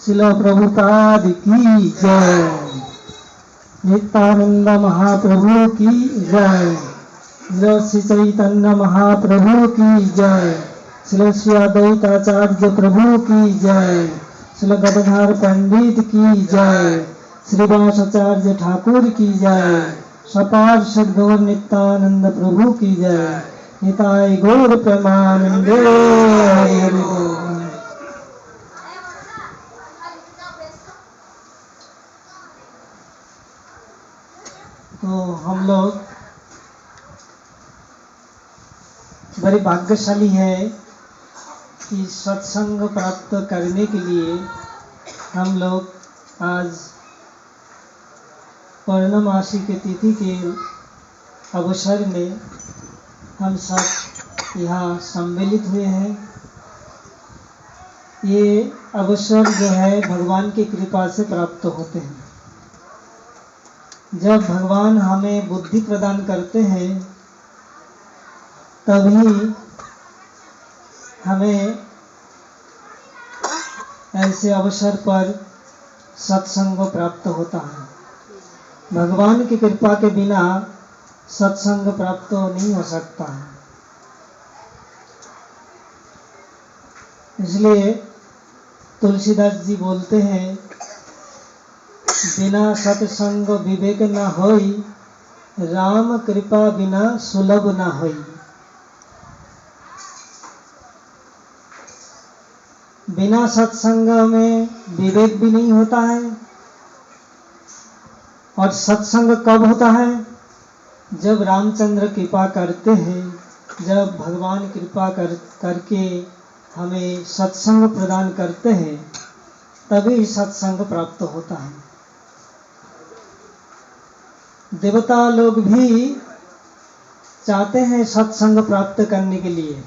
शिला प्रभुपाद की जय। नित्यानंद महाप्रभु की जय। श्री चैतन्य महाप्रभु की जय। श्री अद्वैताचार्य प्रभु की जय। श्री गदाधर पंडित की जय। श्रीवासाचार्य ठाकुर की जय। सपार्षद गौर नित्यानंद प्रभु की जय। निताय गौर प्रेमानंदे हरि हरि बोल। तो हम लोग बड़े भाग्यशाली है कि सत्संग प्राप्त करने के लिए हम लोग आज पूर्णमासी के तिथि के अवसर में हम सब यहाँ सम्मिलित हुए हैं। ये अवसर जो है भगवान की कृपा से प्राप्त होते हैं। जब भगवान हमें बुद्धि प्रदान करते हैं तभी हमें ऐसे अवसर पर सत्संग प्राप्त होता है। भगवान की कृपा के बिना सत्संग प्राप्त नहीं हो सकता है। इसलिए तुलसीदास जी बोलते हैं, बिना सत्संग विवेक न होई, राम कृपा बिना सुलभ न होई। बिना सत्संग में विवेक भी नहीं होता है। और सत्संग कब होता है? जब रामचंद्र कृपा करते हैं, जब भगवान कृपा करके हमें सत्संग प्रदान करते हैं, तभी सत्संग प्राप्त होता है। देवता लोग भी चाहते हैं सत्संग प्राप्त करने के लिए,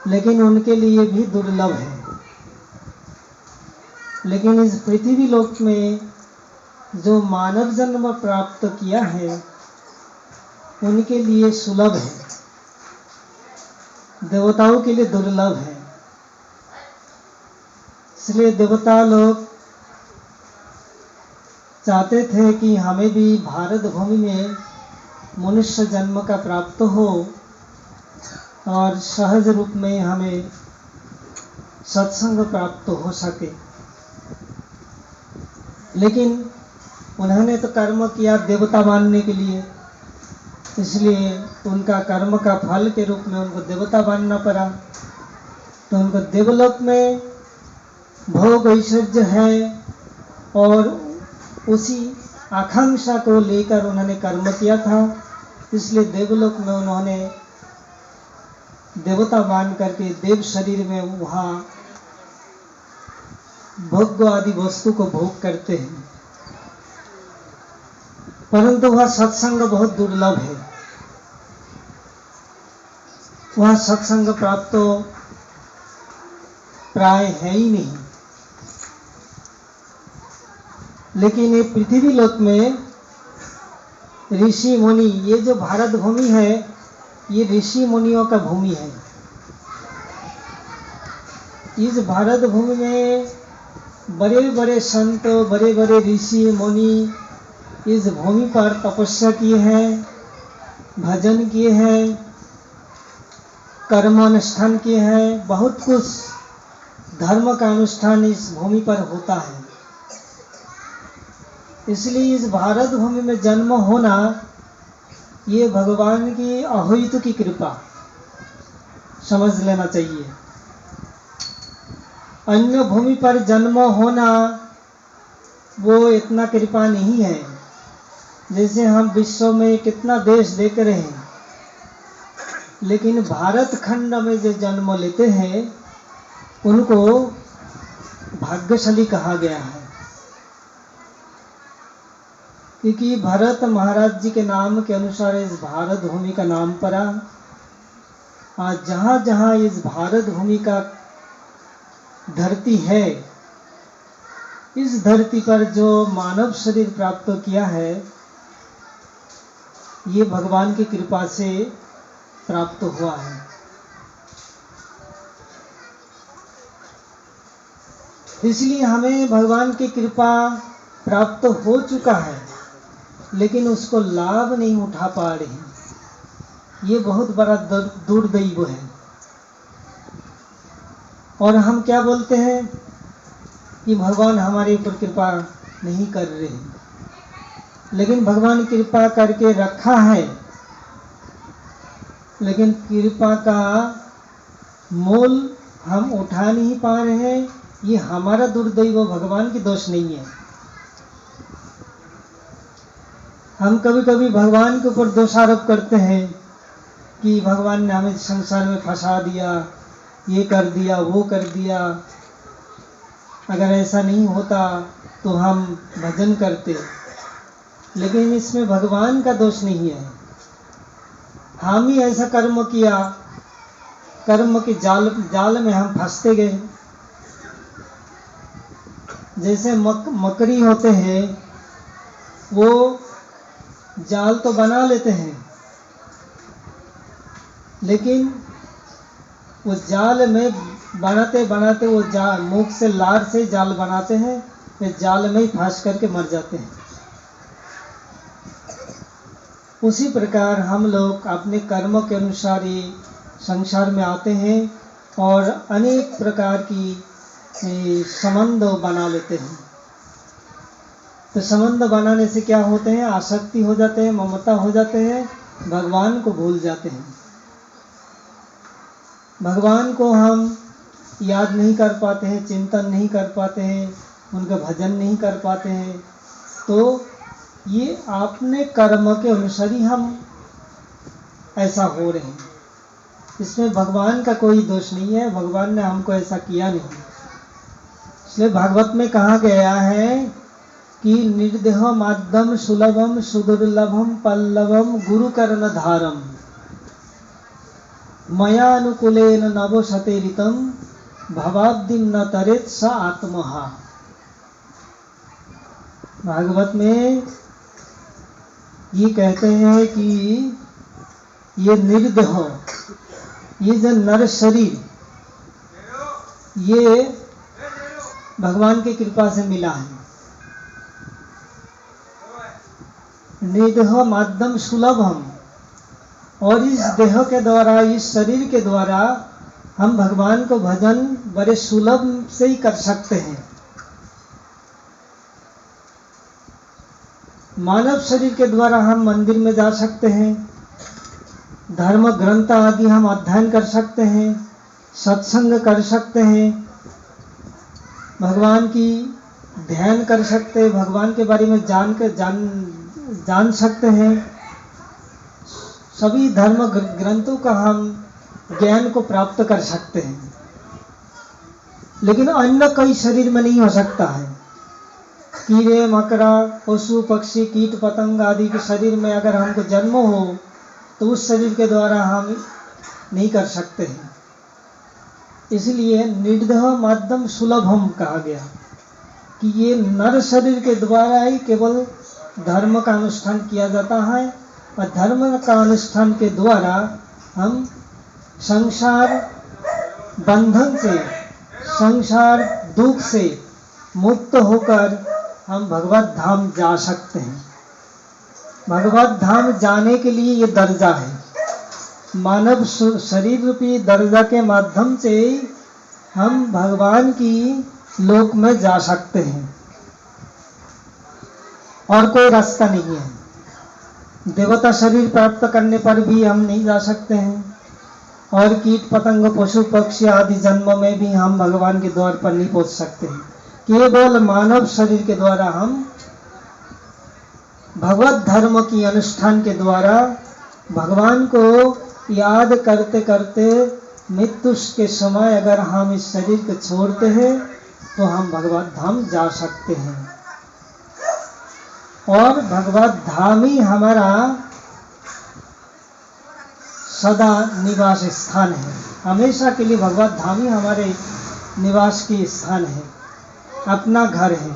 लेकिन उनके लिए भी दुर्लभ है। लेकिन इस पृथ्वी लोक में जो मानव जन्म प्राप्त किया है उनके लिए सुलभ है, देवताओं के लिए दुर्लभ है। इसलिए देवता लोग चाहते थे कि हमें भी भारत भूमि में मनुष्य जन्म का प्राप्त हो और सहज रूप में हमें सत्संग प्राप्त हो सके। लेकिन उन्होंने तो कर्म किया देवता बनने के लिए, इसलिए उनका कर्म का फल के रूप में उनको देवता बनना पड़ा। तो उनको देवलोक में भोग ऐश्वर्य है और उसी आकांक्षा को लेकर उन्होंने कर्म किया था। इसलिए देवलोक में उन्होंने देवता मान करके देव शरीर में वहाँ भोग आदि वस्तु को भोग करते हैं। परंतु वह सत्संग बहुत दुर्लभ है। वह सत्संग प्राप्त प्राय है ही नहीं। लेकिन ये पृथ्वी लोक में ऋषि मुनि, ये जो भारत भूमि है ये ऋषि मुनियों का भूमि है। इस भारत भूमि में बड़े बड़े संत, बड़े बड़े ऋषि मुनि इस भूमि पर तपस्या किए हैं, भजन किए हैं, कर्म अनुष्ठान किए हैं। बहुत कुछ धर्म का अनुष्ठान इस भूमि पर होता है। इसलिए इस भारत भूमि में जन्म होना ये भगवान की अहोइत की कृपा समझ लेना चाहिए। अन्य भूमि पर जन्म होना वो इतना कृपा नहीं है। जैसे हम विश्व में कितना देश देख रहे हैं, लेकिन भारत खंड में जो जन्म लेते हैं उनको भाग्यशाली कहा गया है। क्योंकि भरत महाराज जी के नाम के अनुसार इस भारत भूमि का नाम पड़ा। आज जहाँ जहाँ इस भारत भूमि का धरती है, इस धरती पर जो मानव शरीर प्राप्त किया है ये भगवान की कृपा से प्राप्त हुआ है। इसलिए हमें भगवान की कृपा प्राप्त हो चुका है, लेकिन उसको लाभ नहीं उठा पा रहे हैं। ये बहुत बड़ा दुर्दैव है। और हम क्या बोलते हैं कि भगवान हमारे ऊपर कृपा नहीं कर रहे हैं, लेकिन भगवान कृपा करके रखा है, लेकिन कृपा का मोल हम उठा नहीं पा रहे हैं। ये हमारा दुर्दैव, भगवान की दोष नहीं है। हम कभी कभी भगवान के ऊपर दोषारोप करते हैं कि भगवान ने हमें संसार में फंसा दिया, ये कर दिया, वो कर दिया, अगर ऐसा नहीं होता तो हम भजन करते। लेकिन इसमें भगवान का दोष नहीं है। हम ही ऐसा कर्म किया, कर्म के जाल में हम फंसते गए। जैसे मकड़ी होते हैं, वो जाल तो बना लेते हैं, लेकिन वो जाल में बनाते बनाते वो मुख से लार से जाल बनाते हैं, फिर जाल में ही फंस करके मर जाते हैं। उसी प्रकार हम लोग अपने कर्म के अनुसार ही संसार में आते हैं और अनेक प्रकार की संबंध बना लेते हैं। तो संबंध बनाने से क्या होते हैं? आसक्ति हो जाते हैं, ममता हो जाते हैं, भगवान को भूल जाते हैं। भगवान को हम याद नहीं कर पाते हैं, चिंतन नहीं कर पाते हैं, उनका भजन नहीं कर पाते हैं। तो ये अपने कर्म के अनुसार ही हम ऐसा हो रहे हैं। इसमें भगवान का कोई दोष नहीं है, भगवान ने हमको ऐसा किया नहीं। इसलिए भागवत में कहा गया है कि निर्देह माध्यम सुलभम सुदुर्लभम पल्लवम गुरु कर्ण धारम मया अनुकूलेन नवो सतेरितम भवाब्दिम न तरेत स आत्महा। भागवत में ये कहते हैं कि ये निर्देह, ये जो नर शरीर, ये भगवान की कृपा से मिला है। निर्देह माध्यम सुलभम, और इस देह के द्वारा, इस शरीर के द्वारा हम भगवान को भजन बड़े सुलभ से ही कर सकते हैं। मानव शरीर के द्वारा हम मंदिर में जा सकते हैं, धर्म ग्रंथ आदि हम अध्ययन कर सकते हैं, सत्संग कर सकते हैं, भगवान की ध्यान कर सकते हैं, भगवान के बारे में जान सकते हैं। सभी धर्म ग्रंथों का हम ज्ञान को प्राप्त कर सकते हैं। लेकिन अन्य कई शरीर में नहीं हो सकता है। कीड़े मकड़ा, पशु पक्षी, कीट पतंग आदि के शरीर में अगर हमको जन्म हो तो उस शरीर के द्वारा हम नहीं कर सकते हैं। इसलिए निर्देह माध्यम सुलभम कहा गया कि ये नर शरीर के द्वारा ही केवल धर्म का अनुष्ठान किया जाता है, और धर्म का अनुष्ठान के द्वारा हम संसार बंधन से, संसार दुख से मुक्त होकर हम भगवत धाम जा सकते हैं। भगवत धाम जाने के लिए ये दर्जा है। मानव शरीर रूपी दर्जा के माध्यम से हम भगवान की लोक में जा सकते हैं, और कोई रास्ता नहीं है। देवता शरीर प्राप्त करने पर भी हम नहीं जा सकते हैं, और कीट पतंग पशु पक्षी आदि जन्म में भी हम भगवान के द्वार पर नहीं पहुंच सकते हैं। केवल मानव शरीर के द्वारा हम भगवत धर्म की अनुष्ठान के द्वारा भगवान को याद करते करते मृत्यु के समय अगर हम इस शरीर को छोड़ते हैं तो हम भगवत धाम जा सकते हैं। और भगवत धाम ही हमारा सदा निवास स्थान है। हमेशा के लिए भगवत धाम ही हमारे निवास की स्थान है, अपना घर है।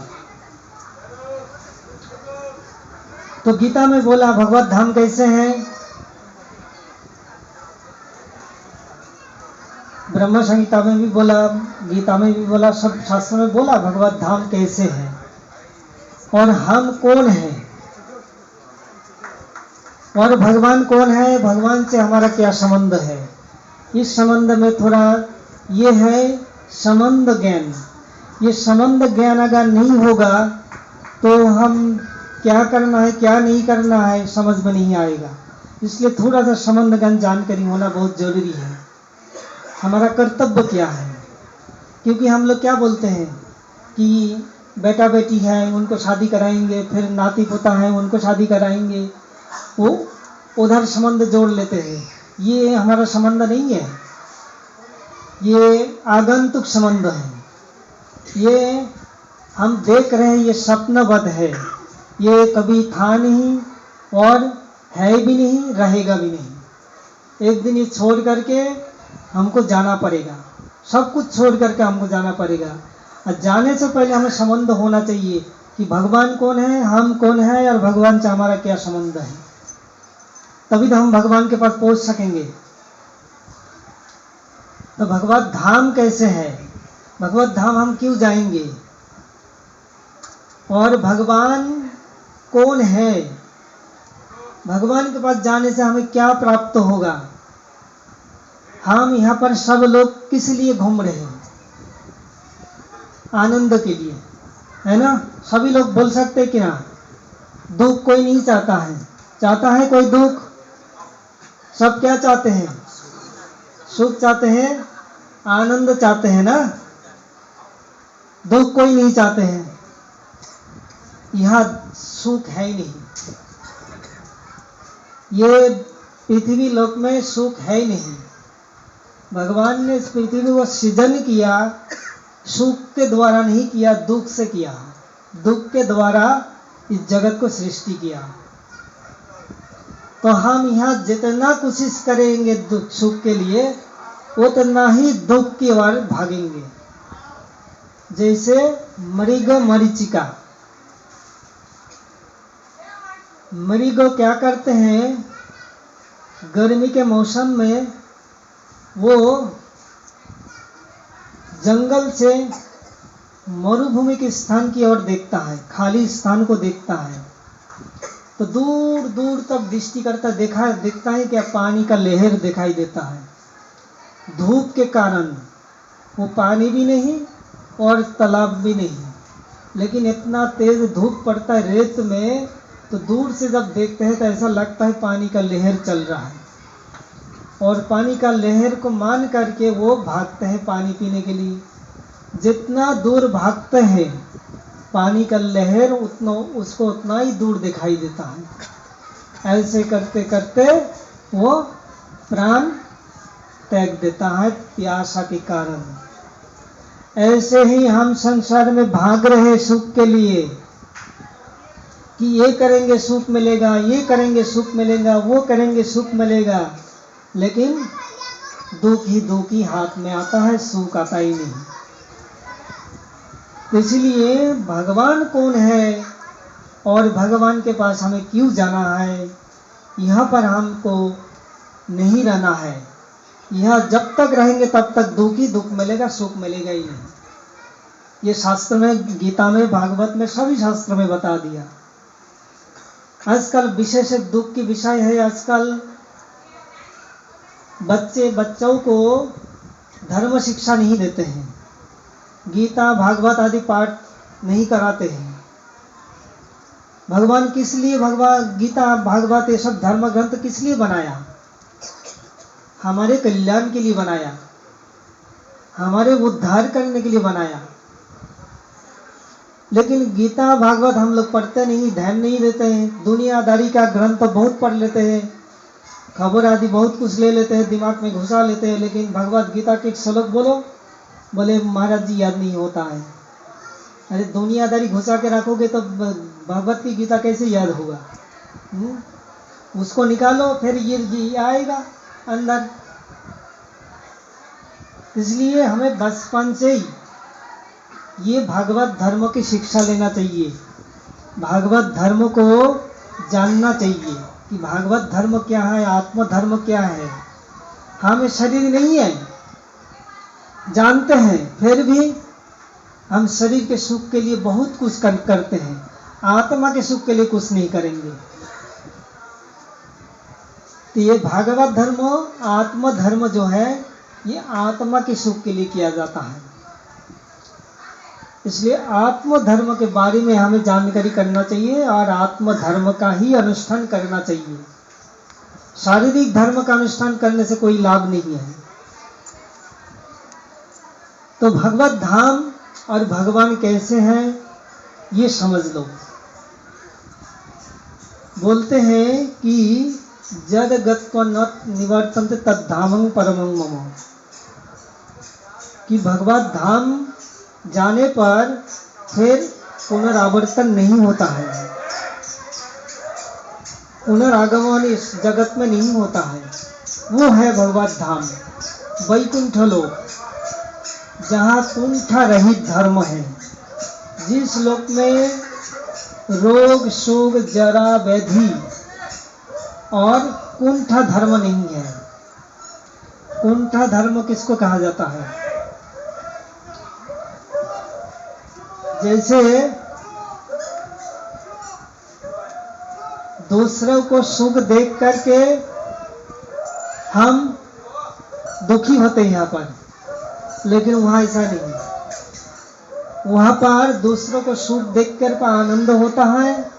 तो गीता में बोला भगवत धाम कैसे है? ब्रह्म संहिता में भी बोला, गीता में भी बोला, सब शास्त्रों में बोला भगवत धाम कैसे है और हम कौन हैं और भगवान कौन है, भगवान से हमारा क्या संबंध है। इस संबंध में थोड़ा ये है संबंध ज्ञान। ये संबंध ज्ञान अगर नहीं होगा तो हम क्या करना है क्या नहीं करना है समझ में नहीं आएगा। इसलिए थोड़ा सा संबंध ज्ञान जानकारी होना बहुत जरूरी है। हमारा कर्तव्य क्या है, क्योंकि हम लोग क्या बोलते हैं कि बेटा बेटी है उनको शादी कराएंगे, फिर नाती पोता है उनको शादी कराएंगे, वो उधर संबंध जोड़ लेते हैं। ये हमारा संबंध नहीं है, ये आगंतुक संबंध है। ये हम देख रहे हैं, ये स्वप्नवत है, ये कभी था नहीं और है भी नहीं, रहेगा भी नहीं। एक दिन ये छोड़ करके हमको जाना पड़ेगा, सब कुछ छोड़ करके हमको जाना पड़ेगा। और जाने से पहले हमें संबंध होना चाहिए कि भगवान कौन है, हम कौन है और भगवान से हमारा क्या संबंध है, तभी तो हम भगवान के पास पहुंच सकेंगे। तो भगवत धाम कैसे है, भगवत धाम हम क्यों जाएंगे और भगवान कौन है, भगवान के पास जाने से हमें क्या प्राप्त होगा। हम यहाँ पर सब लोग किस लिए घूम रहे हैं, आनंद के लिए, है ना। सभी लोग बोल सकते हैं कि ना, दुख कोई नहीं चाहता है, चाहता है कोई दुख, सब क्या चाहते हैं, सुख चाहते हैं, आनंद चाहते हैं ना, दुख कोई नहीं चाहते हैं। यहाँ सुख है ही नहीं, ये पृथ्वी लोक में सुख है ही नहीं। भगवान ने इस पृथ्वी को सृजन किया सुख के द्वारा नहीं किया, दुख से किया। दुख के द्वारा इस जगत को सृष्टि किया। तो हम यहाँ जितना कोशिश करेंगे दुख सुख के लिए, उतना ही दुख की ओर भागेंगे। जैसे मृग मरीचिका, मृग क्या करते हैं, गर्मी के मौसम में वो जंगल से मरुभूमि के स्थान की ओर देखता है, खाली स्थान को देखता है, तो दूर दूर तक दृष्टि करता देखता है कि पानी का लहर दिखाई देता है। धूप के कारण वो पानी भी नहीं और तालाब भी नहीं, लेकिन इतना तेज धूप पड़ता है रेत में, तो दूर से जब देखते हैं तो ऐसा लगता है पानी का लहर चल रहा है। और पानी का लहर को मान करके वो भागते हैं पानी पीने के लिए। जितना दूर भागते हैं पानी का लहर उतना उसको उतना ही दूर दिखाई देता है। ऐसे करते करते वो प्राण त्याग देता है प्यासा के कारण। ऐसे ही हम संसार में भाग रहे सुख के लिए कि ये करेंगे सुख मिलेगा, ये करेंगे सुख मिलेगा, वो करेंगे सुख मिलेगा, लेकिन दुख ही हाथ में आता है, सुख आता ही नहीं। इसलिए भगवान कौन है और भगवान के पास हमें क्यों जाना है, यहाँ पर हमको नहीं रहना है। यहाँ जब तक रहेंगे तब तक दुख ही दुख मिलेगा, सुख मिलेगा ही नहीं। ये शास्त्र में, गीता में, भागवत में, सभी शास्त्र में बता दिया। आजकल विशेष दुख की विषय है, आजकल बच्चों को धर्म शिक्षा नहीं देते हैं, गीता भागवत आदि पाठ नहीं कराते हैं। भगवान किस लिए गीता भागवत ये सब धर्म ग्रंथ किस लिए बनाया? हमारे कल्याण के लिए बनाया, हमारे उद्धार करने के लिए बनाया। लेकिन गीता भागवत हम लोग पढ़ते नहीं, ध्यान नहीं देते हैं। दुनियादारी का ग्रंथ बहुत पढ़ लेते हैं, खबर आदि बहुत कुछ ले लेते हैं, दिमाग में घुसा लेते हैं, लेकिन भगवत गीता के एक श्लोक बोले महाराज जी याद नहीं होता है। अरे दुनियादारी घुसा के रखोगे तो भगवत की गीता कैसे याद होगा? उसको निकालो फिर ये आएगा अंदर। इसलिए हमें बचपन से ही ये भागवत धर्म की शिक्षा लेना चाहिए, भागवत धर्म को जानना चाहिए कि भागवत धर्म क्या है, आत्म धर्म क्या है। हम शरीर नहीं है, जानते हैं, फिर भी हम शरीर के सुख के लिए बहुत कुछ करते हैं, आत्मा के सुख के लिए कुछ नहीं करेंगे। तो ये भागवत धर्म, आत्म धर्म जो है, ये आत्मा के सुख के लिए किया जाता है। इसलिए आत्म धर्म के बारे में हमें जानकारी करना चाहिए और आत्म धर्म का ही अनुष्ठान करना चाहिए। शारीरिक धर्म का अनुष्ठान करने से कोई लाभ नहीं है। तो भगवत धाम और भगवान कैसे हैं ये समझ लो। बोलते हैं कि जद गत्वा न निवर्तन्ते तद्धामं परमं मम, कि भगवत धाम जाने पर फिर पुनरावर्तन नहीं होता है, पुनरागमन इस जगत में नहीं होता है। वो है भगवत धाम, वैकुंठ लोक, जहाँ कुंठ रहित धर्म है, जिस लोक में रोग शोक जरा व्याधि और कुंठ धर्म नहीं है। कुंठ धर्म किसको कहा जाता है? जैसे दूसरों को सुख देख करके हम दुखी होते हैं यहाँ पर, लेकिन वहाँ ऐसा नहीं है। वहाँ पर दूसरों को सुख देख कर आनंद होता है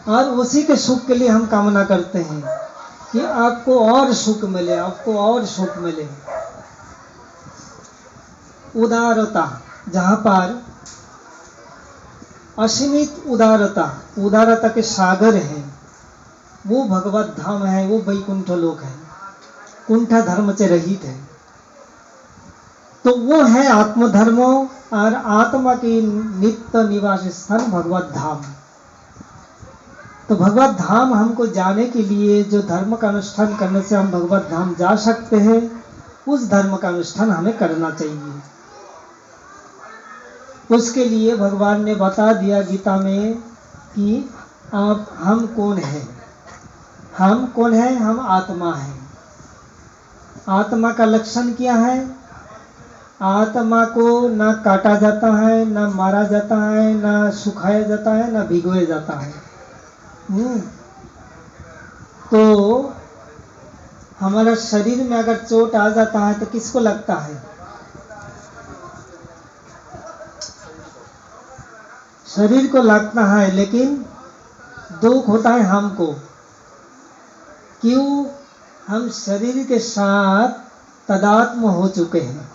और उसी के सुख के लिए हम कामना करते हैं कि आपको और सुख मिले, आपको और सुख मिले। उदारता, जहाँ पर असीमित उदारता, उदारता के सागर है, वो भगवत धाम है, वो वैकुंठ लोक है, कुंठ धर्म से रहित है। तो वो है आत्मधर्म और आत्मा की नित्य निवास स्थान भगवत धाम। तो भगवत धाम हमको जाने के लिए जो धर्म का अनुष्ठान करने से हम भगवत धाम जा सकते हैं, उस धर्म का अनुष्ठान हमें करना चाहिए। उसके लिए भगवान ने बता दिया गीता में कि हम कौन हैं। हम कौन हैं? हम आत्मा हैं। आत्मा का लक्षण क्या है? आत्मा को ना काटा जाता है, ना मारा जाता है, ना सुखाया जाता है, ना भिगोया जाता है। तो हमारा शरीर में अगर चोट आ जाता है तो किसको लगता है? शरीर को लगता है, लेकिन दुख होता है हमको। क्यों? हम शरीर के साथ तादात्म्य हो चुके हैं,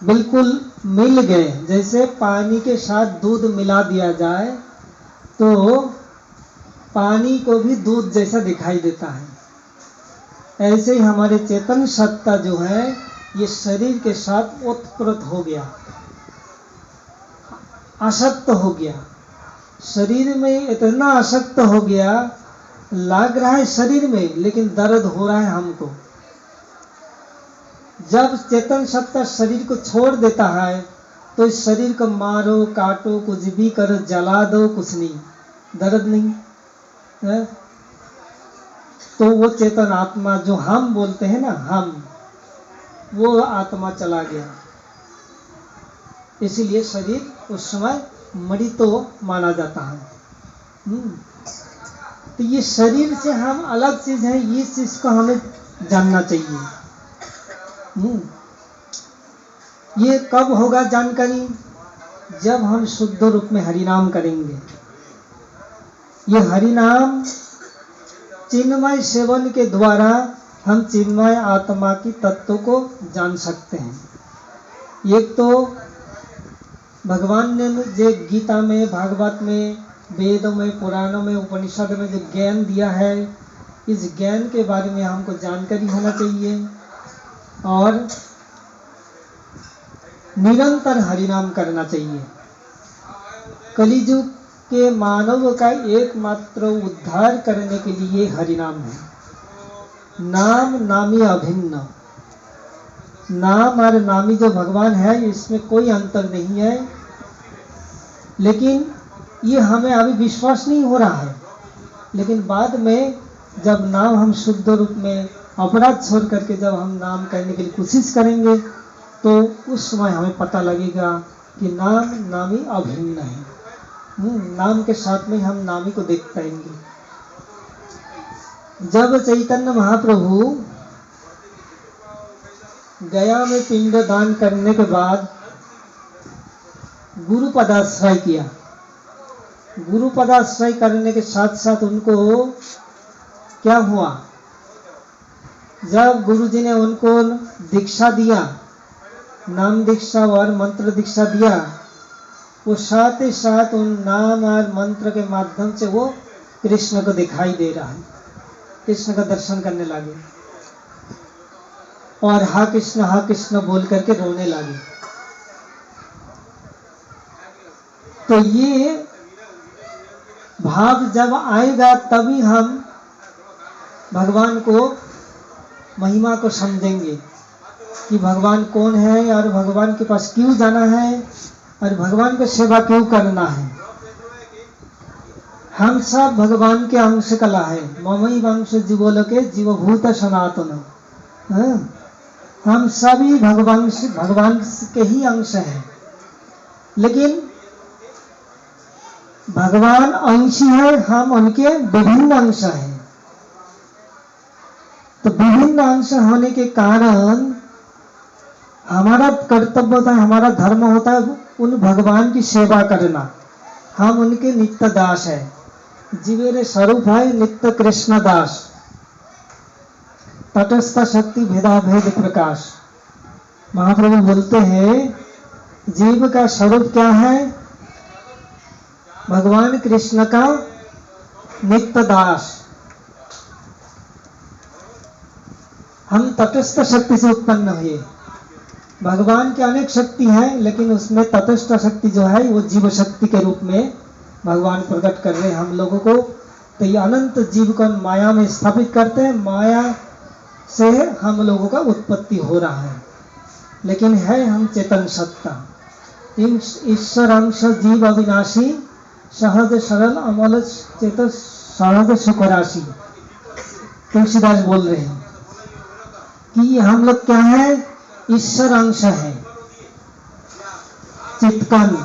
बिल्कुल मिल गए। जैसे पानी के साथ दूध मिला दिया जाए तो पानी को भी दूध जैसा दिखाई देता है। ऐसे ही हमारे चेतन सत्ता जो है, ये शरीर के साथ ओतप्रोत हो गया, आसक्त हो गया। शरीर में इतना आसक्त हो गया, लग रहा है शरीर में, लेकिन दर्द हो रहा है हमको। जब चेतन सत्ता शरीर को छोड़ देता है तो इस शरीर को मारो, काटो, कुछ भी करो, जला दो, कुछ नहीं, दर्द नहीं है। तो वो चेतन आत्मा जो हम बोलते हैं ना, हम, वो आत्मा चला गया। इसीलिए शरीर उस समय मृत माना जाता है। तो ये शरीर से हम अलग चीज है, ये चीज को हमें जानना चाहिए। ये कब होगा जानकारी? जब हम शुद्ध रूप में हरिनाम करेंगे। ये हरिनाम चिन्मय सेवन के द्वारा हम चिन्मय आत्मा की तत्व को जान सकते हैं। एक तो भगवान ने जो गीता में, भागवत में, वेदों में, पुराणों में, उपनिषद में जो ज्ञान दिया है, इस ज्ञान के बारे में हमको जानकारी होना चाहिए और निरंतर हरिनाम करना चाहिए। कलियुग के मानव का एकमात्र उद्धार करने के लिए हरिनाम है। नाम नामी अभिन्न, नाम और नामी जो भगवान है, इसमें कोई अंतर नहीं है। लेकिन ये हमें अभी विश्वास नहीं हो रहा है, लेकिन बाद में जब नाम हम शुद्ध रूप में अपराध छोड़ करके जब हम नाम करने के लिए कोशिश करेंगे तो उस समय हमें पता लगेगा कि नाम नामी अभिन्न है। नाम के साथ में हम नामी को देख पाएंगे। जब चैतन्य महाप्रभु गया में पिंड दान करने के बाद गुरु पदाश्रय किया, गुरु पदाश्रय करने के साथ साथ उनको क्या हुआ, जब गुरुजी ने उनको दीक्षा दिया, नाम दीक्षा और मंत्र दीक्षा दिया, वो साथ ही साथ उन नाम और मंत्र के माध्यम से वो कृष्ण को दिखाई दे रहा है, कृष्ण का दर्शन करने लगे और हा कृष्ण बोल करके रोने लगे। तो ये भाव जब आएगा तभी हम भगवान को महिमा को समझेंगे कि भगवान कौन है और भगवान के पास क्यों जाना है और भगवान को सेवा क्यों करना है। हम सब भगवान के अंश कला है। ममई वंश जीवोलोके जीवभूत सनातन, हम सभी भगवान के ही अंश हैं। लेकिन भगवान अंशी है, हम उनके विभिन्न अंश हैं। तो विभिन्न अंश होने के कारण हमारा कर्तव्य होता है, हमारा धर्म होता है उन भगवान की सेवा करना। हम उनके नित्य दास है। जीवेरे स्वरूप है नित्य कृष्ण दास, तटस्थ शक्ति भेदा भेद प्रकाश। महाप्रभु बोलते हैं जीव का स्वरूप क्या है, भगवान कृष्ण का नित्य दास। हम तटस्थ शक्ति से उत्पन्न हुए। भगवान की अनेक शक्ति है, लेकिन उसमें तटस्थ शक्ति जो है वो जीव शक्ति के रूप में भगवान प्रकट कर रहे हैं हम लोगों को। तो ये अनंत जीव को माया में स्थापित करते हैं, माया से हम लोगों का उत्पत्ति हो रहा है। लेकिन है हम चेतन सत्ता, ईश्वर अंश जीव अविनाशी, सहज सरल अमल चेत सहज सुख राशि। तुलसीदास बोल रहे हैं कि हम लोग क्या है, ईश्वर अंश है, चित्कन।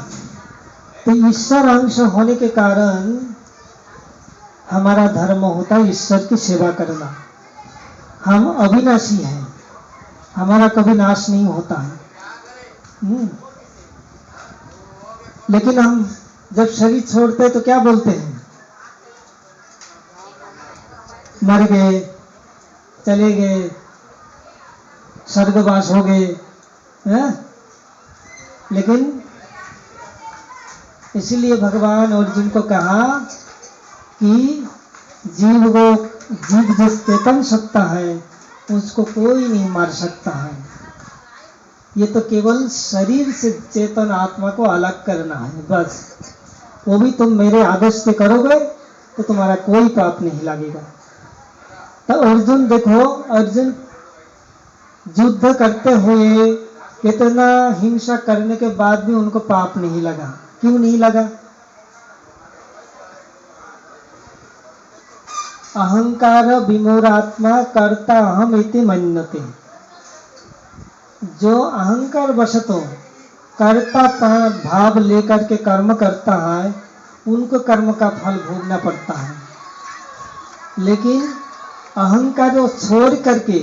तो ईश्वर अंश होने के कारण हमारा धर्म होता है ईश्वर की सेवा करना। हम अविनाशी हैं, हमारा कभी नाश नहीं होता है। लेकिन हम जब शरीर छोड़ते हैं तो क्या बोलते हैं, मर गए, चले गए, स्वर्गवास हो गए हैं? लेकिन इसीलिए भगवान अर्जुन को कहा कि जीव जो चेतन सत्ता है उसको कोई नहीं मार सकता है। ये तो केवल शरीर से चेतन आत्मा को अलग करना है बस। वो भी तुम मेरे आदेश से करोगे तो तुम्हारा कोई पाप नहीं लगेगा। तो अर्जुन देखो, अर्जुन युद्ध करते हुए कितना हिंसा करने के बाद भी उनको पाप नहीं लगा। क्यों नहीं लगा? अहंकार विमूढ़ात्मा कर्ता अहम इति मन्यते। जो अहंकार वशतो कर्ता भाव लेकर के कर्म करता है उनको कर्म का फल भोगना पड़ता है। लेकिन अहंकार को छोड़ करके,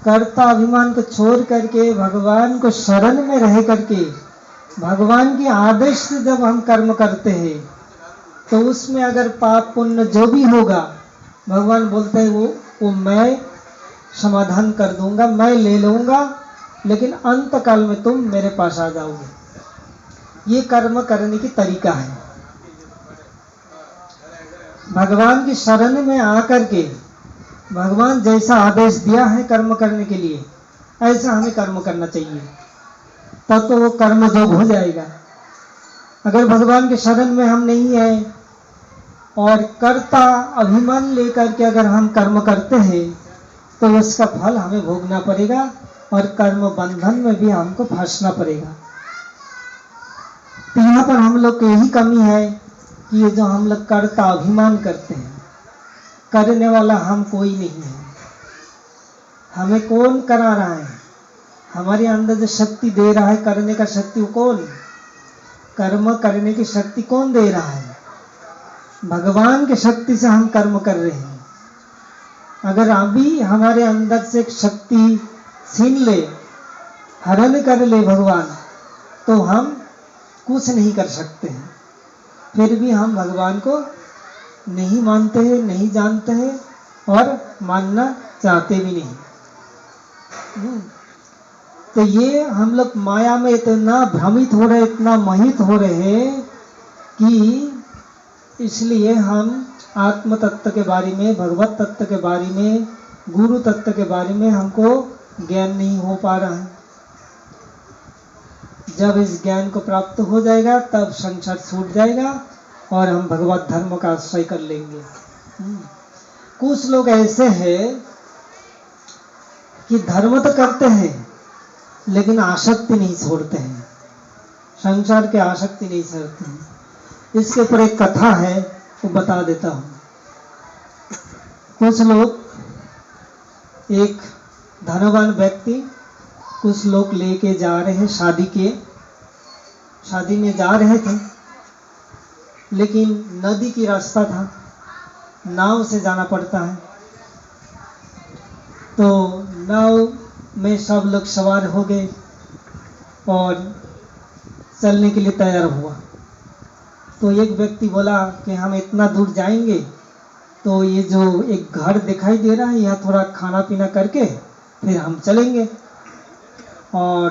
कर्ता अभिमान को छोड़ करके भगवान को शरण में रह करके भगवान के आदेश से जब हम कर्म करते हैं तो उसमें अगर पाप पुण्य जो भी होगा भगवान बोलते हैं वो मैं समाधान कर दूंगा, मैं ले लूंगा, लेकिन अंत काल में तुम मेरे पास आ जाओगे। ये कर्म करने की तरीका है। भगवान की शरण में आकर के भगवान जैसा आदेश दिया है कर्म करने के लिए ऐसा हमें कर्म करना चाहिए, तब तो वो कर्म जोग हो जाएगा। अगर भगवान के शरण में हम नहीं है और कर्ता अभिमान लेकर के अगर हम कर्म करते हैं तो उसका फल हमें भोगना पड़ेगा और कर्म बंधन में भी हमको फंसना पड़ेगा। तो यहाँ पर हम लोग की यही कमी है कि ये जो हम लोग कर्ता अभिमान करते हैं, करने वाला हम कोई नहीं है। हमें कौन करा रहा है? हमारे अंदर जो शक्ति दे रहा है करने का शक्ति, वो कौन? कर्म करने की शक्ति कौन दे रहा है? भगवान की शक्ति से हम कर्म कर रहे हैं। अगर अभी हमारे अंदर से एक शक्ति छीन ले, हरण कर ले भगवान, तो हम कुछ नहीं कर सकते हैं। फिर भी हम भगवान को नहीं मानते हैं, नहीं जानते हैं और मानना चाहते भी नहीं। तो ये हम लोग माया में इतना भ्रमित हो रहे, इतना मोहित हो रहे हैं कि इसलिए हम आत्म तत्व के बारे में, भगवत तत्व के बारे में, गुरु तत्व के बारे में हमको ज्ञान नहीं हो पा रहा है। जब इस ज्ञान को प्राप्त हो जाएगा तब संसार छूट जाएगा और हम भगवत धर्म का आश्रय कर लेंगे। कुछ लोग ऐसे हैं कि धर्म तो करते हैं लेकिन आसक्ति नहीं छोड़ते हैं, संसार के आसक्ति नहीं छोड़ते हैं। इसके ऊपर एक कथा है, वो बता देता हूँ। कुछ लोग, एक धनवान व्यक्ति कुछ लोग लेके जा रहे हैं, शादी में जा रहे थे, लेकिन नदी की रास्ता था, नाव से जाना पड़ता है। तो नाव में सब लोग सवार हो गए और चलने के लिए तैयार हुआ। तो एक व्यक्ति बोला कि हम इतना दूर जाएंगे तो ये जो एक घर दिखाई दे रहा है, यहाँ थोड़ा खाना पीना करके फिर हम चलेंगे। और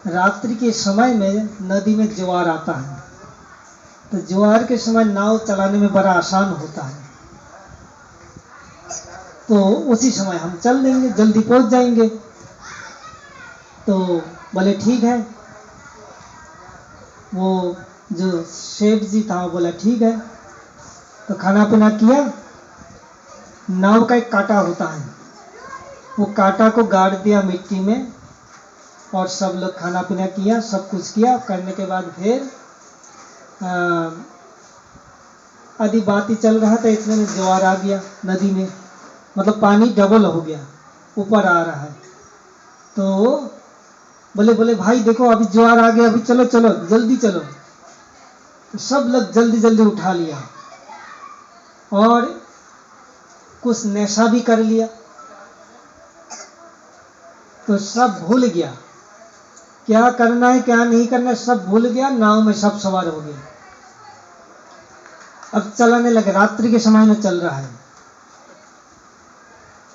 रात्रि के समय में नदी में ज्वार आता है, तो ज्वार के समय नाव चलाने में बड़ा आसान होता है, तो उसी समय हम चल देंगे, जल्दी पहुंच जाएंगे। तो बोले ठीक है। वो जो शेठ जी था वो बोला ठीक है। तो खाना पीना किया। नाव का एक कांटा होता है, वो कांटा को गाड़ दिया मिट्टी में और सब लोग खाना पीना किया, सब कुछ किया। करने के बाद फिर आधी बात ही चल रहा था, इतने में ज्वार आ गया नदी में, मतलब पानी डबल हो गया, ऊपर आ रहा है। तो बोले भाई देखो अभी ज्वार आ गया, अभी चलो चलो जल्दी चलो। तो सब लोग जल्दी जल्दी उठा लिया और कुछ नशा भी कर लिया, तो सब भूल गया क्या करना है क्या नहीं करना है, सब भूल गया। नाव में सब सवार हो गए। अब चलाने लगे, रात्रि के समय में चल रहा है।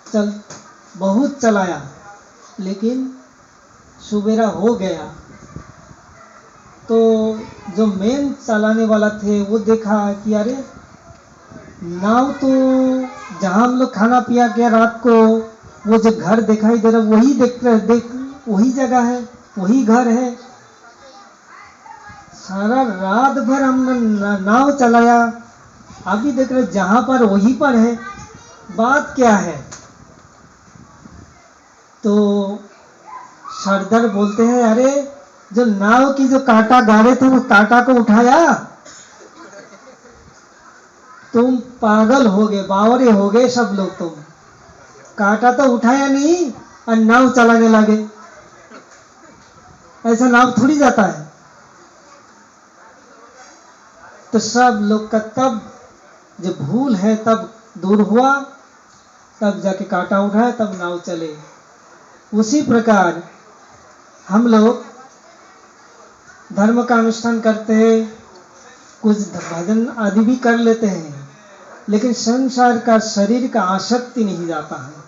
चल बहुत चलाया, लेकिन सुबेरा हो गया। तो जो मेन चलाने वाला थे वो देखा कि अरे नाव तो जहाँ हम लोग खाना पिया किया रात को, वो जो घर दिखाई दे रहा वही देख वही जगह है, वही घर है। सारा रात भर हमने नाव चलाया, अभी देख रहे जहां पर वहीं पर है, बात क्या है? तो सरदार बोलते हैं अरे जो नाव की जो कांटा गाड़े थे वो कांटा को उठाया, तुम पागल हो गए, बावरे हो गए सब लोग। तुम कांटा तो उठाया नहीं और नाव चलाने लगे, ऐसा नाव थोड़ी जाता है। तो सब लोग का तब जो भूल है तब दूर हुआ, तब जाके कांटा उठाया, तब नाव चले। उसी प्रकार हम लोग धर्म का अनुष्ठान करते हैं, कुछ भजन आदि भी कर लेते हैं, लेकिन संसार का शरीर का आसक्ति नहीं जाता है।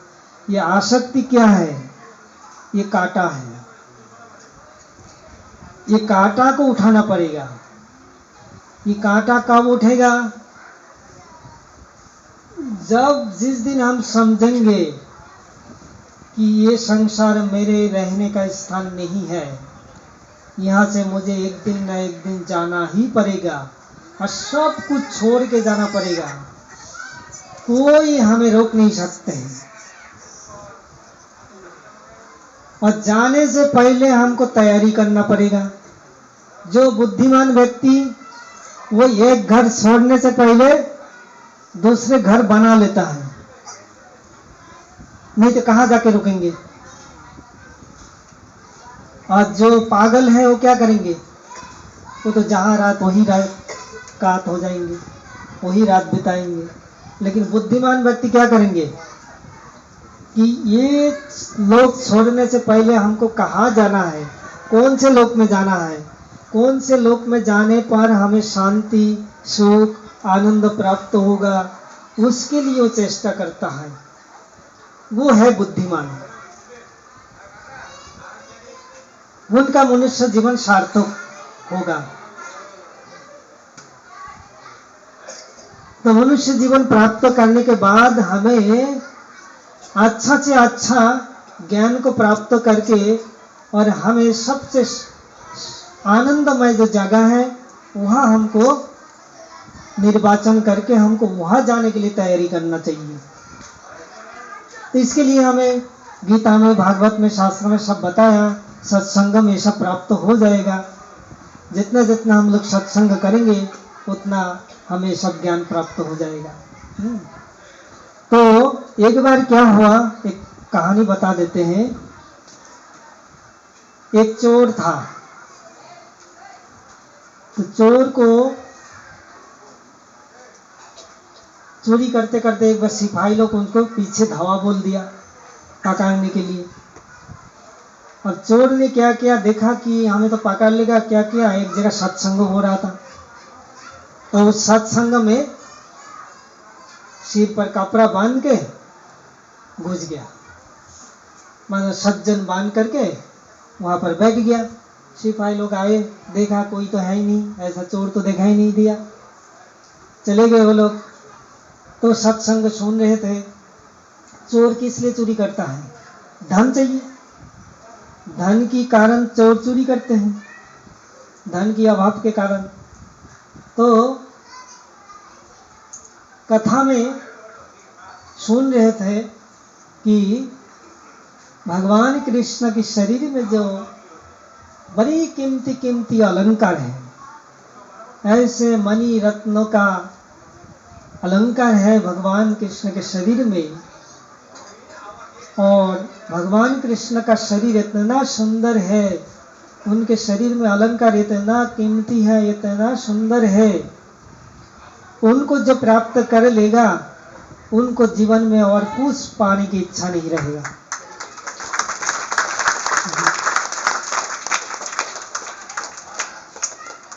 ये आसक्ति क्या है? ये कांटा है। ये कांटा को उठाना पड़ेगा। ये कांटा कब उठेगा? जब जिस दिन हम समझेंगे कि ये संसार मेरे रहने का स्थान नहीं है, यहाँ से मुझे एक दिन न एक दिन जाना ही पड़ेगा और सब कुछ छोड़ के जाना पड़ेगा, कोई हमें रोक नहीं सकते हैं। और जाने से पहले हमको तैयारी करना पड़ेगा। जो बुद्धिमान व्यक्ति वो एक घर छोड़ने से पहले दूसरे घर बना लेता है, नहीं तो कहाँ जाके रुकेंगे। और जो पागल है वो क्या करेंगे? वो तो जहाँ रात वही रात हो जाएंगे, वही रात बिताएंगे। लेकिन बुद्धिमान व्यक्ति क्या करेंगे कि ये लोक छोड़ने से पहले हमको कहाँ जाना है, कौन से लोक में जाना है, कौन से लोक में जाने पर हमें शांति, सुख, आनंद प्राप्त होगा, उसके लिए वो चेष्टा करता है। वो है बुद्धिमान। उनका मनुष्य जीवन सार्थक होगा। तो मनुष्य जीवन प्राप्त करने के बाद हमें अच्छा से अच्छा ज्ञान को प्राप्त करके और हमें सबसे आनंदमय जो जगह है वहाँ हमको निर्वाचन करके हमको वहाँ जाने के लिए तैयारी करना चाहिए। तो इसके लिए हमें गीता में, भागवत में, शास्त्र में सब बताया, सत्संग में ये सब प्राप्त हो जाएगा। जितना जितना हम लोग सत्संग करेंगे उतना हमें सब ज्ञान प्राप्त हो जाएगा। तो एक बार क्या हुआ, एक कहानी बता देते हैं। एक चोर था। तो चोर को चोरी करते करते एक बार सिपाही लोग उनको पीछे धावा बोल दिया पकड़ने के लिए। और चोर ने क्या किया, देखा कि हमें तो पकड़ लेगा, क्या किया, एक जगह सत्संग हो रहा था। तो उस सत्संग में सिर पर कपड़ा बांध के घुस गया, मतलब सज्जन बांध करके वहां पर बैठ गया। सिपाही लोग आए, देखा कोई तो है ही नहीं, ऐसा चोर तो देखा ही नहीं दिया, चले गए वो लोग। तो सत्संग सुन रहे थे। चोर किस लिए चोरी करता है? धन चाहिए। धन के कारण चोर चोरी करते हैं, धन की अभाव के कारण। तो कथा में सुन रहे थे कि भगवान कृष्ण के शरीर में जो बड़ी कीमती कीमती अलंकार है, ऐसे मणि रत्नों का अलंकार है भगवान कृष्ण के शरीर में। और भगवान कृष्ण का शरीर इतना सुंदर है, उनके शरीर में अलंकार इतना कीमती है, इतना सुंदर है, उनको जो प्राप्त कर लेगा उनको जीवन में और कुछ पाने की इच्छा नहीं रहेगा।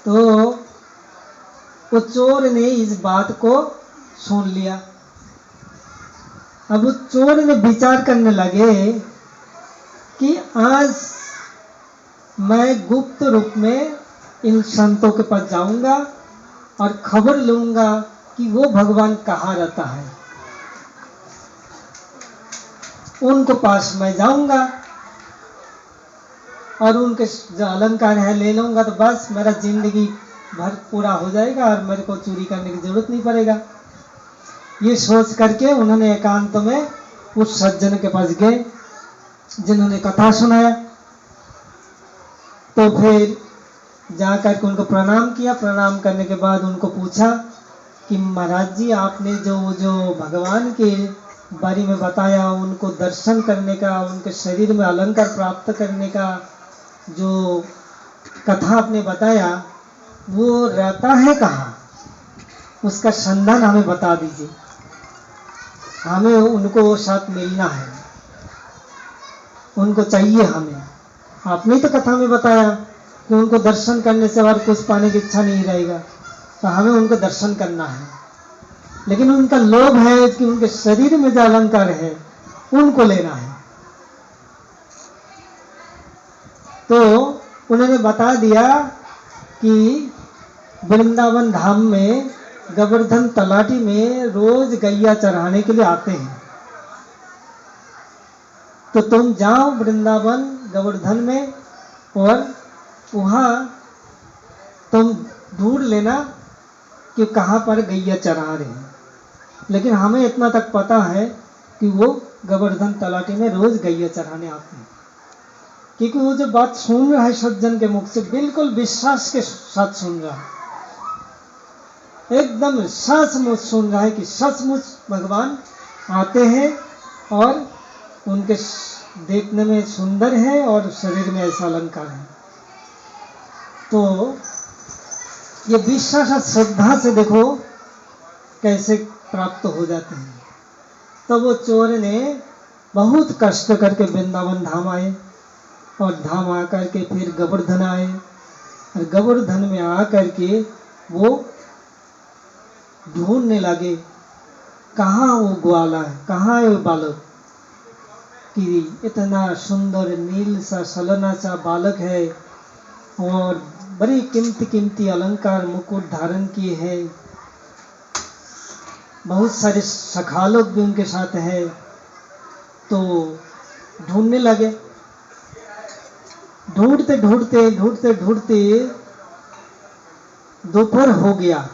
तो वो चोर ने इस बात को सुन लिया। अब वो चोर ने विचार करने लगे कि आज मैं गुप्त रूप में इन संतों के पास जाऊंगा और खबर लूंगा कि वो भगवान कहाँ रहता है। उनको पास मैं जाऊंगा और उनके जो अलंकार है ले लूंगा, तो बस मेरा जिंदगी भर पूरा हो जाएगा और मेरे को चोरी करने की जरूरत नहीं पड़ेगा। ये सोच करके उन्होंने एकांत में उस सज्जन के पास गए जिन्होंने कथा सुनाया। तो फिर जाकर के उनको प्रणाम किया। प्रणाम करने के बाद उनको पूछा कि महाराज जी, आपने जो भगवान के बारे में बताया, उनको दर्शन करने का, उनके शरीर में अलंकार प्राप्त करने का जो कथा आपने बताया, वो रहता है कहाँ? उसका संधान हमें बता दीजिए, हमें उनको साथ मिलना है, उनको चाहिए हमें। आपने तो कथा में बताया कि उनको दर्शन करने से और कुछ पाने की इच्छा नहीं रहेगा, तो हमें उनको दर्शन करना है। लेकिन उनका लोभ है कि उनके शरीर में जो अलंकार है उनको लेना है। तो उन्होंने बता दिया कि वृंदावन धाम में गोवर्धन तलाटी में रोज गैया चराने के लिए आते हैं, तो तुम जाओ वृंदावन गोवर्धन में और वहाँ तुम ढूंढ लेना कि कहाँ पर गैया चरा रहे हैं। लेकिन हमें इतना तक पता है कि वो गोवर्धन तलाटी में रोज गैया चराने आते हैं, क्योंकि वो जो बात सुन रहा है सज्जन के मुख से बिल्कुल विश्वास के साथ सुन रहा है, एकदम सचमुच सुन रहा है कि सचमुच भगवान आते हैं और उनके देखने में सुंदर है और शरीर में ऐसा अलंकार है। तो ये विश्वास और श्रद्धा से देखो कैसे प्राप्त हो जाते हैं। तो वो चोर ने बहुत कष्ट करके वृंदावन धाम आए और धाम आकर के फिर गोवर्धन आए और गोवर्धन में आकर के वो ढूंढने लगे कहाँ वो ग्वाला है, कहाँ है वो बालक, कि इतना सुंदर नील सा सलना सा बालक है और बड़ी कीमती कीमती अलंकार मुकुट धारण किए हैं, बहुत सारे सखा लोग भी उनके साथ है। तो ढूंढने लगे, ढूंढते ढूंढते ढूंढते ढूंढते दोपहर हो गया,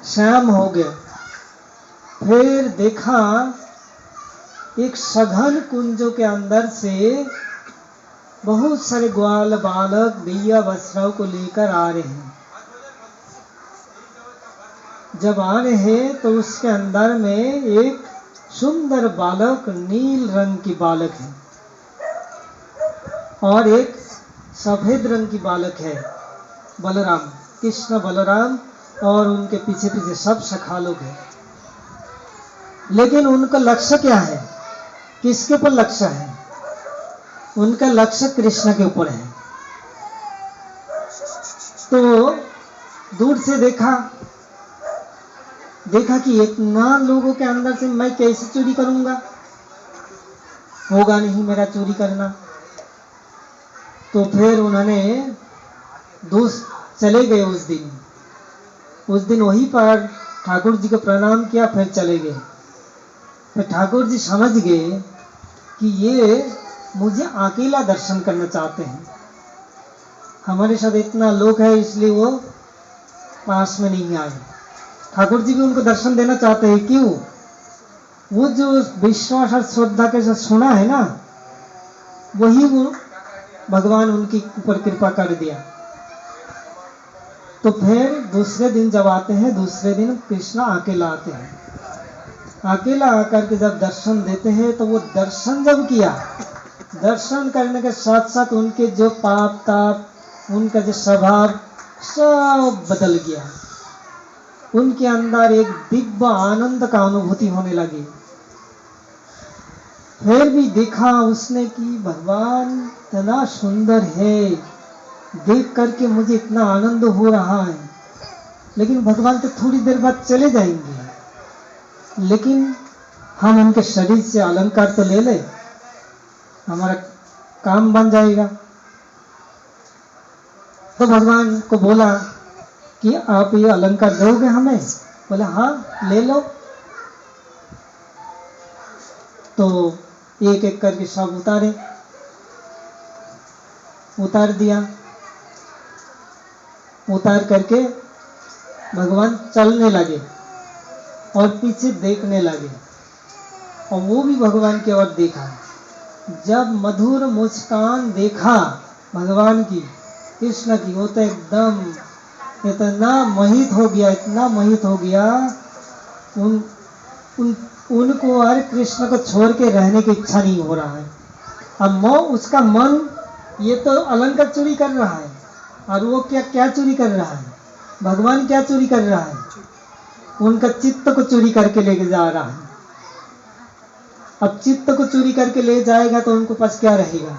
शाम हो गया। फिर देखा एक सघन कुंजों के अंदर से बहुत सारे ग्वाल बालक दिया वस्त्राओं को लेकर आ रहे हैं। जब आ रहे हैं तो उसके अंदर में एक सुंदर बालक, नील रंग की बालक है और एक सफेद रंग की बालक है, बलराम, कृष्ण बलराम, और उनके पीछे पीछे सब सखा लोग हैं। लेकिन उनका लक्ष्य क्या है, किसके ऊपर लक्ष्य है? उनका लक्ष्य कृष्ण के ऊपर है। तो दूर से देखा कि इतना लोगों के अंदर से मैं कैसे चोरी करूंगा, होगा नहीं मेरा चोरी करना। तो फिर उन्होंने चले गए उस दिन वहीं पर ठाकुर जी को प्रणाम किया, फिर चले गए। फिर ठाकुर जी समझ गए कि ये मुझे अकेला दर्शन करना चाहते हैं, हमारे साथ इतना लोग है इसलिए वो पास में नहीं आए। ठाकुर जी भी उनको दर्शन देना चाहते हैं। क्यों? वो जो विश्वास और श्रद्धा के साथ सुना है ना, वही वो भगवान उनके ऊपर कृपा कर दिया। तो फिर दूसरे दिन जब आते हैं, दूसरे दिन कृष्ण अकेला आते हैं। अकेला आकर के जब दर्शन देते हैं तो वो दर्शन जब किया, दर्शन करने के साथ साथ उनके जो पाप ताप, उनका जो स्वभाव सब बदल गया। उनके अंदर एक दिव्य आनंद का अनुभूति होने लगी। फिर भी देखा उसने कि भगवान इतना सुंदर है, देख करके मुझे इतना आनंद हो रहा है, लेकिन भगवान तो थोड़ी देर बाद चले जाएंगे, लेकिन हम उनके शरीर से अलंकार तो ले ले, हमारा काम बन जाएगा। तो भगवान को बोला कि आप ये अलंकार दोगे हमें? बोला हाँ ले लो। तो एक एक करके सब उतार दिया। उतार करके भगवान चलने लगे और पीछे देखने लगे, और वो भी भगवान की ओर देखा। जब मधुर मुस्कान देखा भगवान की, कृष्ण की, वो तो एकदम इतना मोहित हो गया, इतना मोहित हो गया, उनको और कृष्ण को छोड़ के रहने की इच्छा नहीं हो रहा है। अब उसका मन ये तो अलंकार चोरी कर रहा है, और वो क्या चोरी कर रहा है? भगवान क्या चोरी कर रहा है? उनका चित्त को चोरी करके लेके जा रहा है। अब चित्त को चोरी करके ले जाएगा तो उनको पास क्या रहेगा?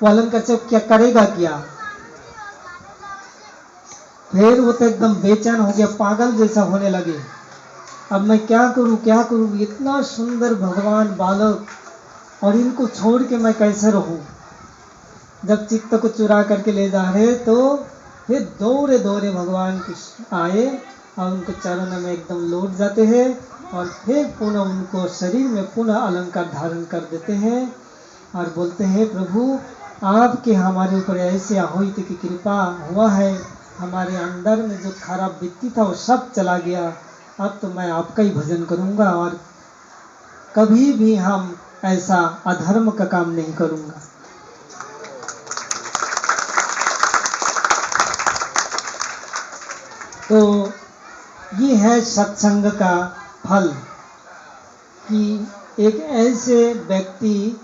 वो अलंकार से क्या करेगा क्या? फिर वो तो एकदम बेचैन हो गया, पागल जैसा होने लगे। अब मैं क्या करूं, इतना सुंदर भगवान बालक, और इनको छोड़ के मैं कैसे रहूं? जब चित्त को चुरा करके ले जा रहे तो फिर दौड़े दौड़े भगवान आए और उनको चरणों में एकदम लौट जाते हैं, और फिर पुनः उनको शरीर में पुनः अलंकार धारण कर देते हैं और बोलते हैं प्रभु आपके हमारे ऊपर ऐसे अहोइत की कृपा हुआ है, हमारे अंदर में जो खराब वृत्ति था वो सब चला गया, अब तो मैं आपका ही भजन करूंगा और कभी भी हम ऐसा अधर्म का काम नहीं करूंगा। तो ये है सत्संग का फल, कि एक ऐसे व्यक्ति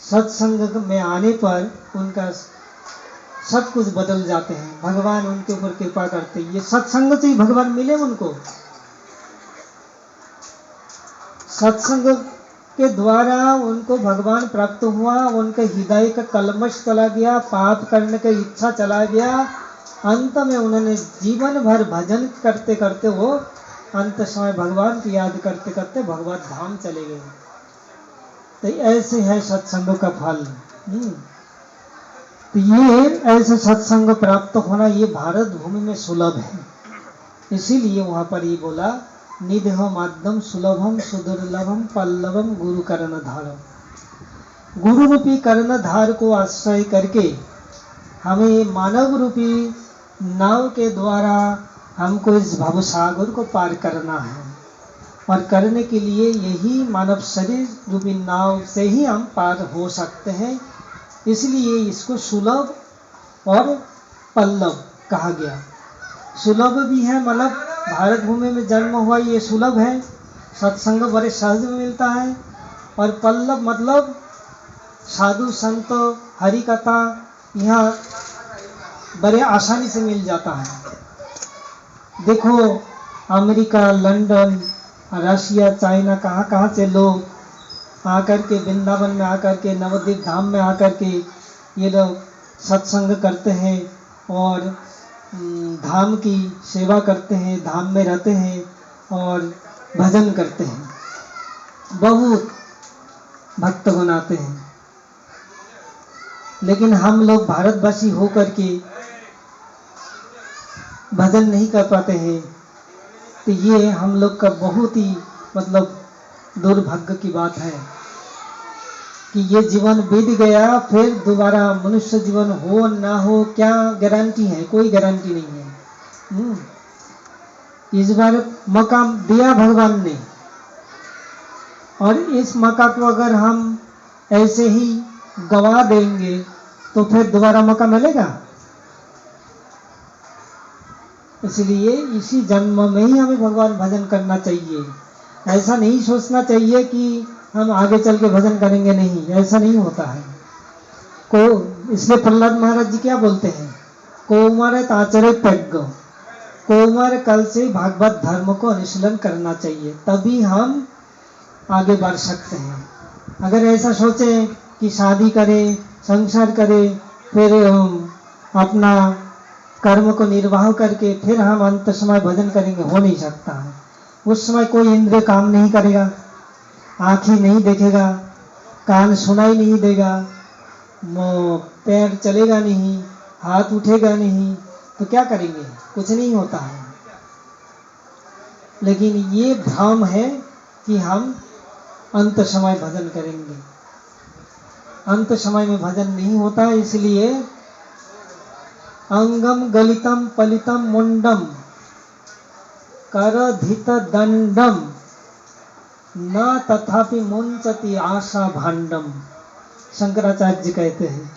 सत्संग में आने पर उनका सब कुछ बदल जाते हैं, भगवान उनके ऊपर कृपा करते हैं। ये सत्संग से ही भगवान मिले उनको। सत्संग के द्वारा उनको भगवान प्राप्त हुआ, उनके हृदय का कलमश चला गया, पाप करने की इच्छा चला गया। अंत में उन्होंने जीवन भर भजन करते करते वो अंत समय भगवान की याद करते करते भगवत धाम चले गए। तो ऐसे है सत्संग का फल। तो ये ऐसे सत्संग प्राप्त होना ये भारत भूमि में सुलभ है। इसीलिए वहां पर ये बोला, निधह माध्यम सुलभम सुदुर्लभम पल्लवम गुरु कर्णधारम। गुरु रूपी कर्णधार को आश्रय करके हमें मानव रूपी नाव के द्वारा हमको इस भवसागर को पार करना है, और करने के लिए यही मानव शरीर रूपी नाव से ही हम पार हो सकते हैं। इसलिए इसको सुलभ और पल्लव कहा गया। सुलभ भी है, मतलब भारत भूमि में जन्म हुआ ये सुलभ है, सत्संग बड़े सहज में मिलता है। और पल्लव मतलब साधु संत हरि कथा यहाँ बड़े आसानी से मिल जाता है। देखो अमेरिका, लंदन, रशिया, चाइना, कहाँ कहाँ से लोग आकर के वृंदावन में आकर के नवद्वीप धाम में आकर के ये लोग सत्संग करते हैं और धाम की सेवा करते हैं, धाम में रहते हैं और भजन करते हैं। बहुत भक्तगण आते हैं। लेकिन हम लोग भारतवासी होकर के भजन नहीं कर पाते हैं। तो ये हम लोग का बहुत ही मतलब दुर्भाग्य की बात है कि ये जीवन बीत गया, फिर दोबारा मनुष्य जीवन हो ना हो क्या गारंटी है? कोई गारंटी नहीं है। इस बार मौका दिया भगवान ने, और इस मौका को अगर हम ऐसे ही गवा देंगे तो फिर दोबारा मौका मिलेगा? इसलिए इसी जन्म में ही हमें भगवान भजन करना चाहिए। ऐसा नहीं सोचना चाहिए कि हम आगे चल के भजन करेंगे, नहीं, ऐसा नहीं होता है। इसलिए प्रहलाद महाराज जी क्या बोलते हैं, कोमर ताचरे पैग, कोमर कल से भागवत धर्म को अनुशीलन करना चाहिए, तभी हम आगे बढ़ सकते हैं। अगर ऐसा सोचें कि शादी करें, संसार करें, फिर अपना कर्म को निर्वाह करके फिर हम अंत समय भजन करेंगे, हो नहीं सकता है। उस समय कोई इंद्रिय काम नहीं करेगा, आँखें नहीं देखेगा, कान सुनाई नहीं देगा, पैर चलेगा नहीं, हाथ उठेगा नहीं, तो क्या करेंगे? कुछ नहीं होता है। लेकिन ये भ्रम है कि हम अंत समय भजन करेंगे। अंत समय में भजन नहीं होता है। इसलिए अंगम गलितम पलितम मुंडम करधित दंडम न तथापि मुंचति आशा भांडम। शंकराचार्य जी कहते हैं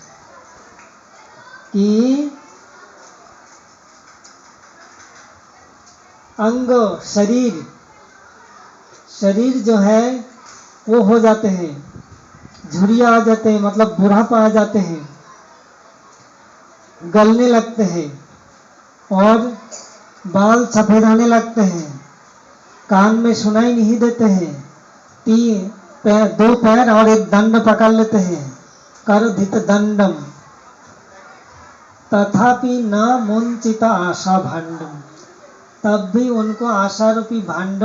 कि अंग शरीर जो है वो हो जाते हैं, झुरिया आ जाते हैं, मतलब बुढ़ापा आ जाते हैं, गलने लगते हैं और बाल सफेद होने लगते हैं, कान में सुनाई नहीं देते हैं, दो पैर और एक दंड पकड़ लेते हैं, करधित दंडम तथापि न मुंचित आशा भांडम, तब भी उनको आशा रूपी भांड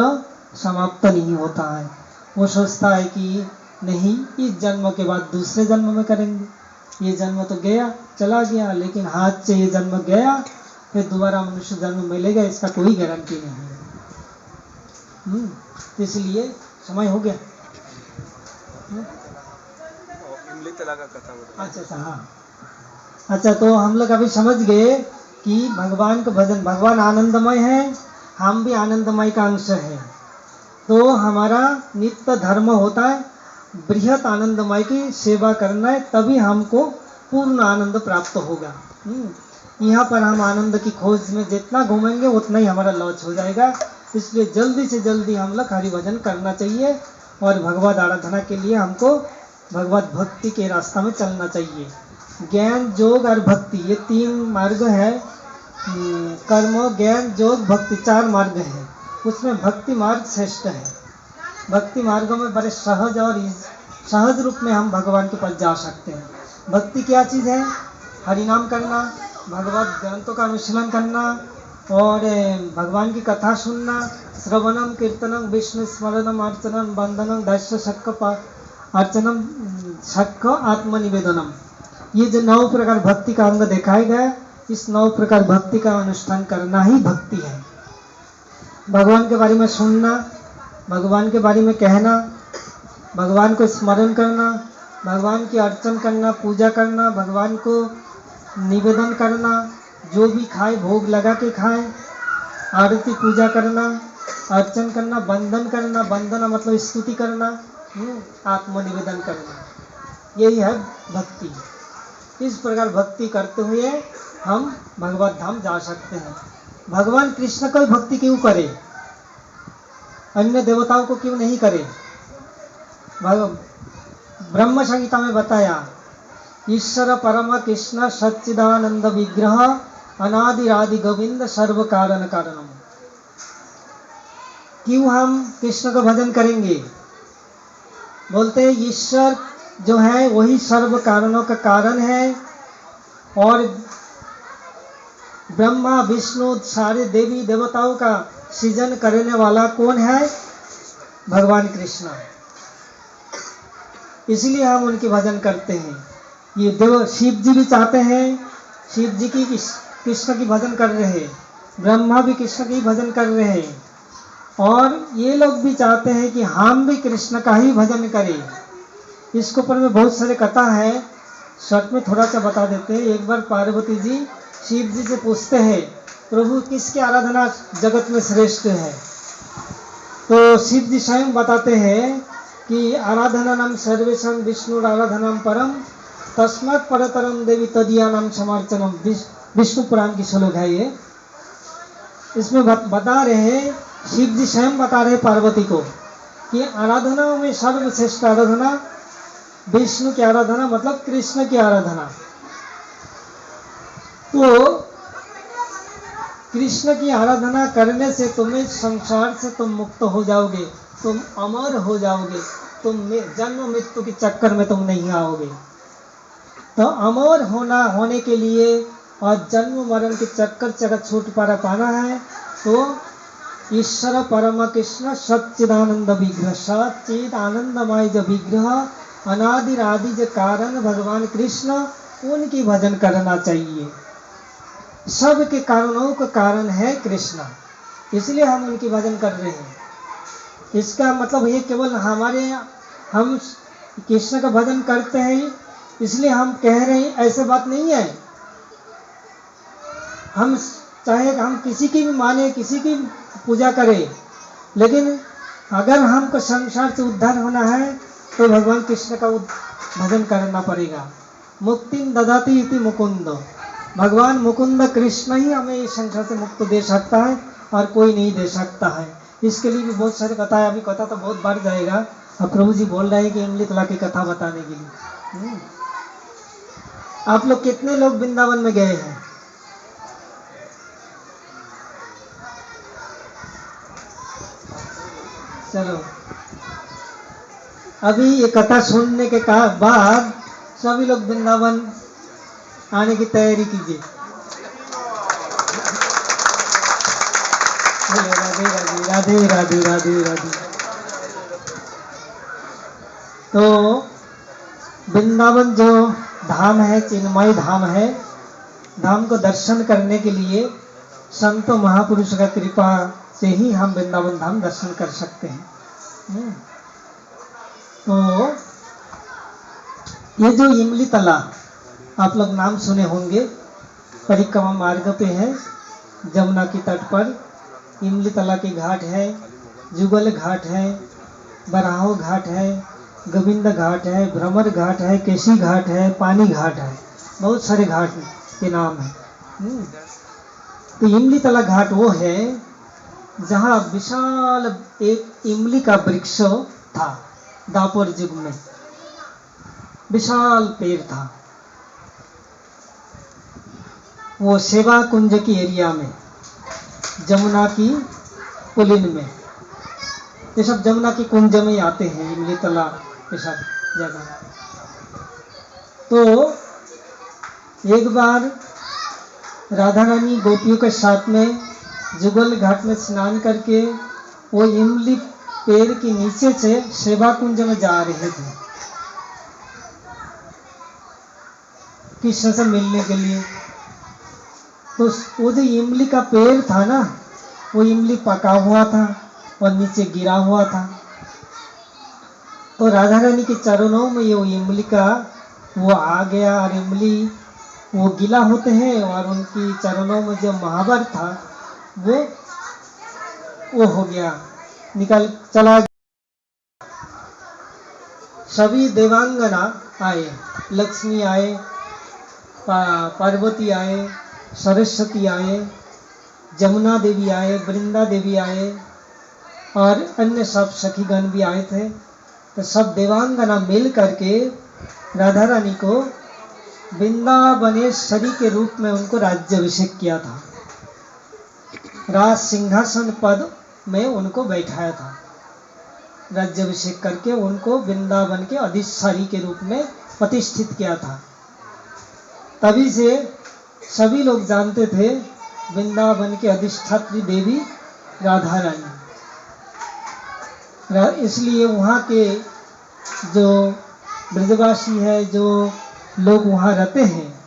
समाप्त नहीं होता है। वो सोचता है कि नहीं, इस जन्म के बाद दूसरे जन्म में करेंगे, ये जन्म तो गया चला गया, लेकिन हाथ से ये जन्म गया, फिर दोबारा मनुष्य जन्म मिलेगा, इसका कोई गारंटी नहीं है। इसलिए समय हो गया। अच्छा, हाँ, अच्छा, तो हम लोग अभी समझ गए कि भगवान का भजन, भगवान आनंदमय है, हम भी आनंदमय का अंश है। तो हमारा नित्य धर्म होता है बृहत आनंदमय की सेवा करना है, तभी हमको पूर्ण आनंद प्राप्त होगा। यहाँ पर हम आनंद की खोज में जितना घूमेंगे उतना ही हमारा लॉस हो जाएगा। इसलिए जल्दी से जल्दी हम लोग हरि भजन करना चाहिए और भगवत आराधना के लिए हमको भगवत भक्ति के रास्ता में चलना चाहिए। ज्ञान, योग और भक्ति, ये 3 मार्ग है। कर्म, ज्ञान, योग, भक्ति, 4 मार्ग है। उसमें भक्ति मार्ग श्रेष्ठ है। भक्ति मार्गों में बड़े सहज और सहज रूप में हम भगवान के पास जा सकते हैं। भक्ति क्या चीज़ है? हरिनाम करना, भगवत ग्रंथों का अनुशीलन करना और भगवान की कथा सुनना, श्रवणम कीर्तनम विष्णु स्मरणम अर्चनम बंदनम दैश्य शक्क अर्चनम शक्क आत्मनिवेदनम, ये जो 9 प्रकार भक्ति का अंग दिखाया गया, इस 9 प्रकार भक्ति का अनुष्ठान करना ही भक्ति है। भगवान के बारे में सुनना, भगवान के बारे में कहना, भगवान को स्मरण करना, भगवान की अर्चन करना, पूजा करना, भगवान को निवेदन करना, जो भी खाए भोग लगा के खाए, आरती पूजा करना, अर्चन करना, वंदन करना, वंदना मतलब स्तुति करना, आत्मनिवेदन करना, यही है भक्ति। इस प्रकार भक्ति करते हुए हम भगवत धाम जा सकते हैं। भगवान कृष्ण को भक्ति क्यों करे, अन्य देवताओं को क्यों नहीं करे? ब्रह्म संहिता में बताया, ईश्वर परम कृष्ण सच्चिदानंद विग्रह अनादिरादि गोविंद सर्व कारण कारणम। क्यों हम कृष्ण का भजन करेंगे? बोलते हैं ईश्वर जो है वही सर्व कारणों का कारण है, और ब्रह्मा विष्णु सारे देवी देवताओं का सृजन करने वाला कौन है? भगवान कृष्ण। इसलिए हम उनके भजन करते हैं। ये देव शिव जी भी चाहते हैं, शिव जी की कृष्ण की भजन कर रहे हैं, ब्रह्मा भी कृष्ण की भजन कर रहे हैं, और ये लोग भी चाहते हैं कि हम भी कृष्ण का ही भजन करें। इसके ऊपर में बहुत सारे कथा है, शॉर्ट में थोड़ा सा बता देते हैं। एक बार पार्वती जी शिव जी से पूछते हैं, प्रभु किसकी आराधना जगत में श्रेष्ठ है? तो शिव जी स्वयं बताते हैं कि आराधना नाम सर्वेशम विष्णु आराधनाम परम तस्मात् परतरम देवी तदिया नाम समर्चनम। विष्णु पुराण की श्लोक है ये। इसमें बता रहे हैं, शिव जी स्वयं बता रहे पार्वती को कि आराधना में सर्वश्रेष्ठ आराधना विष्णु की आराधना, मतलब कृष्ण की आराधना। तो कृष्ण की आराधना करने से तुम्हें संसार से तुम मुक्त हो जाओगे, तुम अमर हो जाओगे, तुम जन्म मृत्यु के चक्कर में तुम नहीं आओगे। तो अमर होने के लिए और जन्म मरण के चक्कर से छूट पाना है तो ईश्वर परम कृष्ण सच्चिदानंद विग्रह, सच्चिद आनंदमय जो विग्रह अनादिरादि जो कारण भगवान कृष्ण, उनकी भजन करना चाहिए। सब के कारणों का कारण है कृष्ण, इसलिए हम उनकी भजन कर रहे हैं। इसका मतलब ये केवल हम कृष्ण का भजन करते हैं इसलिए हम कह रहे हैं, ऐसे बात नहीं है। हम चाहे हम किसी की भी माने, किसी की पूजा करें, लेकिन अगर हमको संसार से उद्धार होना है तो भगवान कृष्ण का भजन करना पड़ेगा। मुक्तिं ददाति इति मुकुंद, भगवान मुकुंद कृष्ण ही हमें इस संसार से मुक्त दे सकता है और कोई नहीं दे सकता है। इसके लिए भी बहुत सारी कथा है, अभी कथा तो बहुत बढ़ जाएगा। अब प्रभु जी बोल रहे हैं कि इमली तला की कथा बताने के लिए। आप लोग कितने लोग वृंदावन में गए हैं? चलो, अभी ये कथा सुनने के बाद सभी लोग वृंदावन आने की तैयारी कीजिए। राधे राधे राधे राधे राधे राधे। तो वृंदावन जो धाम है, चिन्मय धाम है, धाम को दर्शन करने के लिए संत महापुरुष का कृपा से ही हम वृंदावन धाम दर्शन कर सकते हैं। तो ये जो इमली तला आप लोग नाम सुने होंगे, परिक्रमा मार्ग पे है, जमुना की तट पर इमली तला की घाट है, जुगल घाट है, बराहो घाट है, गोविंद घाट है, भ्रमर घाट है, केसी घाट है, पानी घाट है, बहुत सारे घाट के नाम है। तो इमली तला घाट वो है जहाँ विशाल एक इमली का वृक्ष था। दापर युग में विशाल पेड़ था, वो सेवा कुंज की एरिया में, जमुना की पुलिन में। ये सब जमुना की कुंज में ही आते हैं, इमली तालाब ये सब जगह। तो एक बार राधा रानी गोपियों के साथ में जुगल घाट में स्नान करके वो इमली पेड़ के नीचे से सेवा कुंज में जा रहे थे कृष्ण से मिलने के लिए। तो वो जो इमली का पेड़ था ना, वो इमली पका हुआ था और नीचे गिरा हुआ था। तो राधा रानी के चरणों में ये इमली का वो आ गया, और इमली वो गीला होते हैं, और उनकी चरणों में जो महावर था वो हो गया, निकल चला। सभी देवांगना आए, लक्ष्मी आए, पार्वती आए, सरस्वती आए, जमुना देवी आए, वृंदा देवी आए, और अन्य सब सखीगण भी आए थे। तो सब देवांगना मिल करके राधा रानी को वृंदावनेश्वरी के रूप में उनको राज्याभिषेक किया था, राज सिंहासन पद में उनको बैठाया था। राज्याभिषेक करके उनको वृंदावन के अधिष्ठात्री के रूप में प्रतिष्ठित किया था। तभी से सभी लोग जानते थे वृंदावन के अधिष्ठात्री देवी राधा रानी। इसलिए वहाँ के जो ब्रजवासी है, जो लोग वहाँ रहते हैं,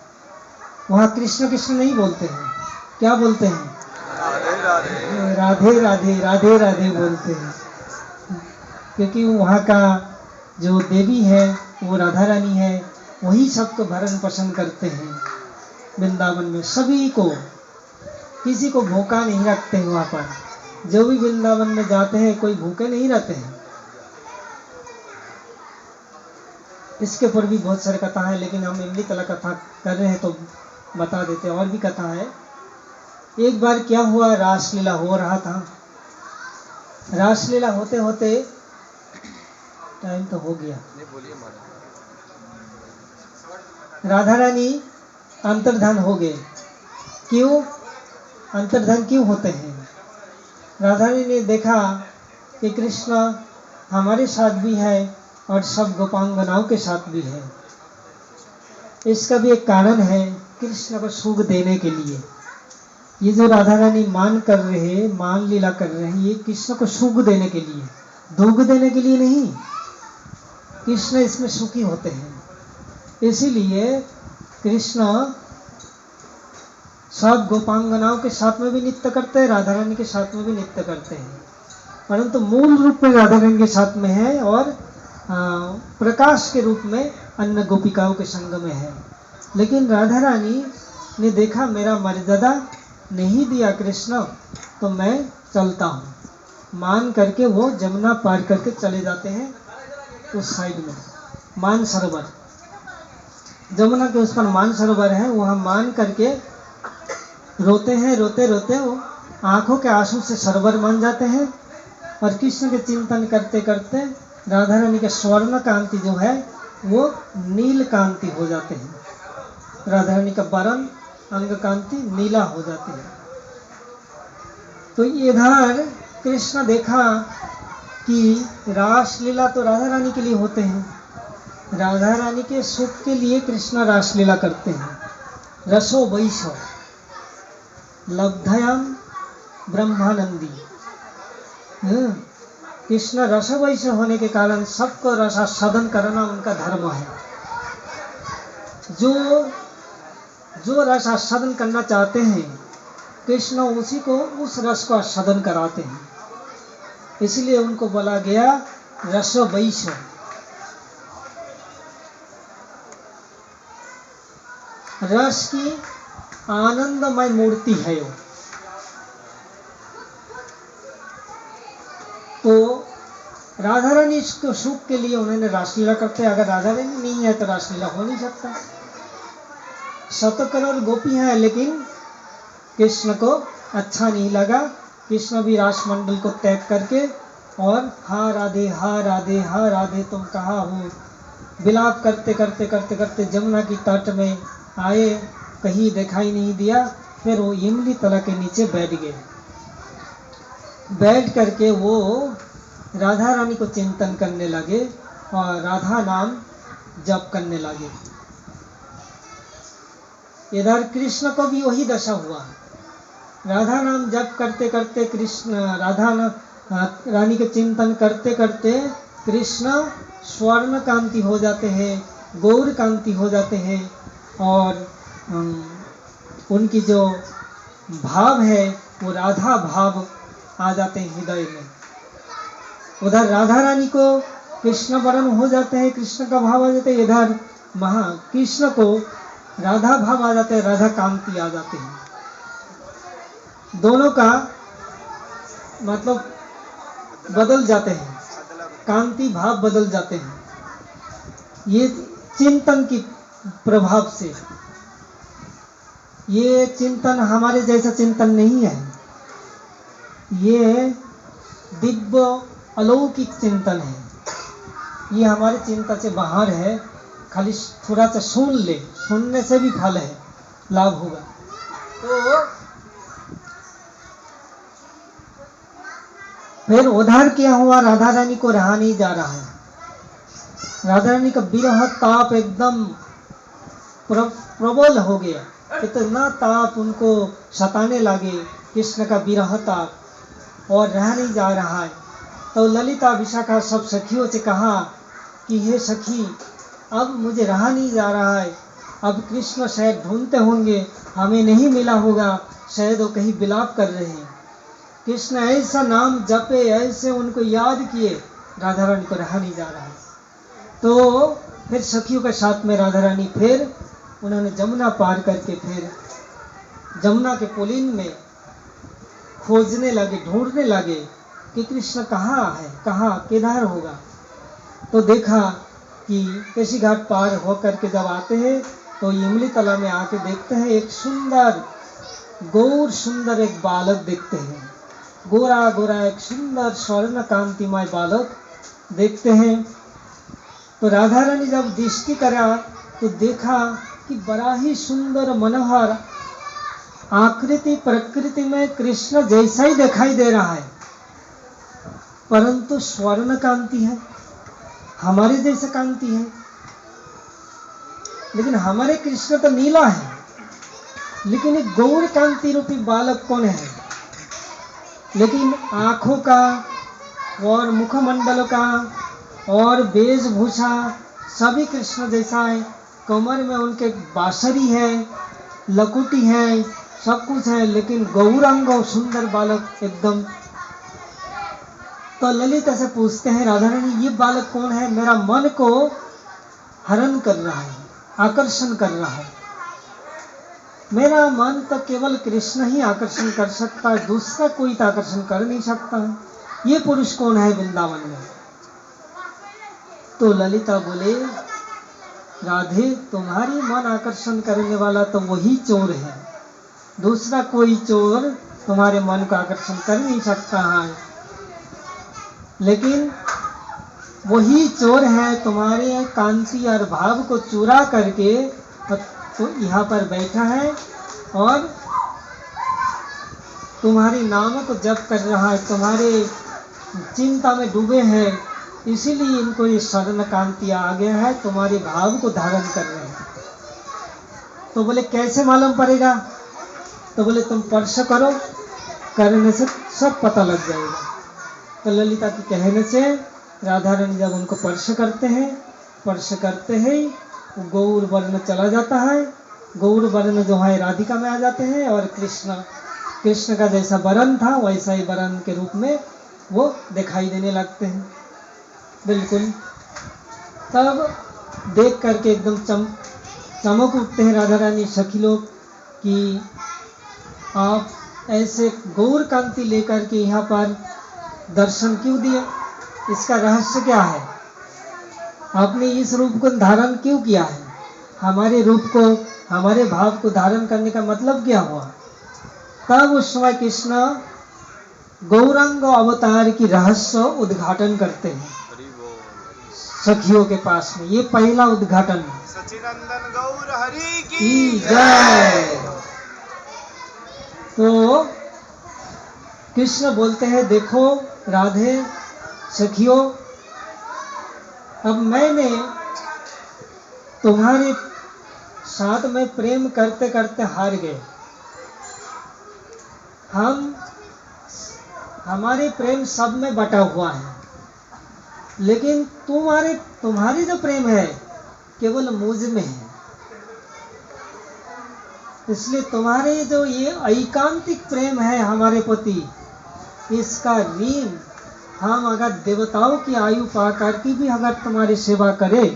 वहाँ कृष्ण कृष्ण नहीं बोलते हैं, क्या बोलते हैं? राधे राधे राधे राधे बोलते हैं, क्योंकि वहाँ का जो देवी है वो राधा रानी है, वही सबको भरण पोषण करते हैं। वृंदावन में सभी को, किसी को भूखा नहीं रखते हैं। वहाँ पर जो भी वृंदावन में जाते हैं कोई भूखे नहीं रहते हैं। इसके ऊपर भी बहुत सारे कथा है, लेकिन हम इमली तला कथा कर रहे हैं तो बता देते हैं। और भी कथा है। एक बार क्या हुआ, रासलीला हो रहा था। रासलीला होते होते टाइम तो हो गया, राधा रानी अंतर्धान हो गए। क्यों अंतर्धान क्यों होते हैं? राधा रानी ने देखा कि कृष्ण हमारे साथ भी है और सब गोपांगनाओं के साथ भी है। इसका भी एक कारण है, कृष्ण को सुख देने के लिए। ये जो राधा रानी मान कर रहे हैं, मान लीला कर रहे हैं, ये कृष्ण को सुख देने के लिए, दुख देने के लिए नहीं। कृष्ण इसमें सुखी होते हैं। इसीलिए कृष्ण सब गोपांगनाओं के साथ में भी नृत्य करते हैं, राधा रानी के साथ में भी नृत्य करते हैं, परंतु मूल रूप में राधा रानी के साथ में है और प्रकाश के रूप में अन्य गोपिकाओं के संग में है। लेकिन राधा रानी ने देखा मेरा मर्यादा नहीं दिया कृष्ण, तो मैं चलता हूँ, मान करके वो जमुना पार करके चले जाते हैं उस साइड में। मान सरोवर, जमुना के उस पर मान सरोवर है, वहाँ मान करके रोते हैं। रोते रोते वो आंखों के आंसू से सरोवर मान जाते हैं, और कृष्ण के चिंतन करते करते राधा रानी के स्वर्ण कांति जो है वो नील कांति हो जाते हैं। राधा रानी का वरण अंग कांति नीला हो जाती है। तो इधर कृष्ण देखा कि रासलीला तो राधा रानी के लिए होते हैं, राधा रानी के सुख के लिए कृष्ण रासलीला करते हैं। रसो वैसो लब्धयाम ब्रह्मानंदी। कृष्ण रसवैश्य होने के कारण सबको रसास्वादन करना उनका धर्म है। जो रसास्वादन करना चाहते हैं कृष्ण उसी को उस रस को आस्वादन कराते हैं। इसलिए उनको बोला गया रसवैश्य। रस की आनंदमय मूर्ति है वो। तो राधा रानी इसको सुख के लिए उन्होंने रासलीला करते हैं। अगर राधा रानी नहीं है तो रासलीला हो नहीं सकता। 7 करोड़ गोपी हैं, लेकिन कृष्ण को अच्छा नहीं लगा। कृष्ण भी रास मंडल को त्याग करके और हा राधे हा राधे हा राधे तुम कहाँ हो, विलाप करते करते करते करते जमुना की तट में आए, कहीं दिखाई नहीं दिया। फिर वो इमली तला के नीचे बैठ गए। बैठ करके वो राधा रानी को चिंतन करने लगे और राधा नाम जप करने लगे। इधर कृष्ण को भी वही दशा हुआ। राधा नाम जप करते करते कृष्ण रानी के चिंतन करते करते कृष्ण स्वर्ण कांति हो जाते हैं, गौर कांति हो जाते हैं और उनकी जो भाव है वो राधा भाव आ जाते हैं हृदय में। उधर राधा रानी को कृष्ण वरण हो जाते हैं, कृष्ण का भाव आ जाते हैं, इधर कृष्ण को राधा भाव आ जाते हैं, राधा कांति आ जाते हैं। दोनों का मतलब बदल जाते हैं, कांति भाव बदल जाते हैं। ये चिंतन की प्रभाव से, ये चिंतन हमारे जैसा चिंतन नहीं है, ये दिव्य अलौकिक चिंतन है। ये हमारे चिंता से बाहर है। खाली थोड़ा सा सुन ले, सुनने से भी फल है, लाभ होगा। तो फिर उधर क्या हुआ, राधा रानी को रहा नहीं जा रहा है। राधा रानी का विरह ताप एकदम प्रबल हो गया, इतना ताप उनको सताने लगे, कृष्ण का विरह ताप, और रह नहीं जा रहा है। तो ललिता विशाखा सब सखियों से कहा कि हे सखी, अब मुझे रहा नहीं जा रहा है, अब कृष्ण शायद ढूंढते होंगे, हमें नहीं मिला होगा, शायद वो कहीं विलाप कर रहे हैं। कृष्ण ऐसा नाम जपे, ऐसे उनको याद किए, राधा रानी को रहा नहीं जा रहा है। तो फिर सखियों के साथ में राधा रानी फिर उन्होंने जमुना पार करके फिर जमुना के पुलिन में खोजने लगे, ढूंढने लगे कि कृष्ण कहाँ है, कहाँ किधर होगा। तो देखा कि केशी घाट पार होकर के जब आते हैं तो इमली तला में आके देखते हैं, एक सुंदर गौर सुंदर एक बालक देखते हैं, गोरा गोरा एक सुंदर स्वर्ण कांतिमय बालक देखते हैं। तो राधा रानी जब दृष्टि करा तो देखा कि बड़ा ही सुंदर मनोहर आकृति, प्रकृति में कृष्ण जैसा ही दिखाई दे रहा है, परंतु स्वर्ण कांति है, हमारे जैसा कांति है। लेकिन हमारे कृष्ण तो नीला है, लेकिन एक गौर कांति रूपी बालक कौन है? लेकिन आंखों का और मुखमंडल का और वेशभूषा सभी कृष्ण जैसा है, कमर में उनके बांसुरी है, लकुटी है, सब कुछ है, लेकिन गौरांग और सुंदर बालक एकदम। तो ललिता से पूछते हैं राधा रानी, ये बालक कौन है? मेरा मन को हरण कर रहा है, आकर्षण कर रहा है। मेरा मन तो केवल कृष्ण ही आकर्षण कर सकता है, दूसरा कोई तो आकर्षण कर नहीं सकता है। ये पुरुष कौन है वृंदावन में? तो ललिता बोले, राधे, तुम्हारी मन आकर्षण करने वाला तो वही चोर है, दूसरा कोई चोर तुम्हारे मन को आकर्षण कर नहीं सकता है। लेकिन वही चोर है तुम्हारे कांति और भाव को चुरा करके तो यहाँ पर बैठा है और तुम्हारी नाम को जप कर रहा है, तुम्हारे चिंता में डूबे हैं, इसीलिए इनको ये स्वर्ण कांति आ गया है, तुम्हारे भाव को धारण कर रहे हैं। तो बोले कैसे मालूम पड़ेगा? तो बोले तुम स्पर्श करो, करने से सब पता लग जाएगा। तो ललिता के कहने से राधा रानी जब उनको स्पर्श करते हैं, स्पर्श करते ही गौर वर्ण चला जाता है, गौर वर्ण जो है राधिका में आ जाते हैं और कृष्ण का जैसा वर्ण था वैसा ही वर्ण के रूप में वो दिखाई देने लगते हैं बिल्कुल। तब देख करके एकदम चमक उठते हैं राधा रानी सखी लोग कि आप ऐसे गौर कांति लेकर के यहाँ पर दर्शन क्यों दिए, इसका रहस्य क्या है? आपने इस रूप को धारण क्यों किया है? हमारे रूप को, हमारे भाव को धारण करने का मतलब क्या हुआ? तब उस समय कृष्ण गौरांग अवतार की रहस्य उद्घाटन करते हैं सखियों के पास में। ये पहला उद्घाटन है। सचिनंदन गौर हरि की की जय। तो कृष्ण बोलते हैं, देखो राधे सखियों, अब मैंने तुम्हारे साथ में प्रेम करते करते हार गए। हमारे प्रेम सब में बटा हुआ है, लेकिन तुम्हारी जो प्रेम है केवल मुझ में है। इसलिए तुम्हारे जो ये ऐकांतिक प्रेम है हमारे प्रति, इसका ऋण हम अगर देवताओं की आयु पा करके भी अगर तुम्हारी सेवा करें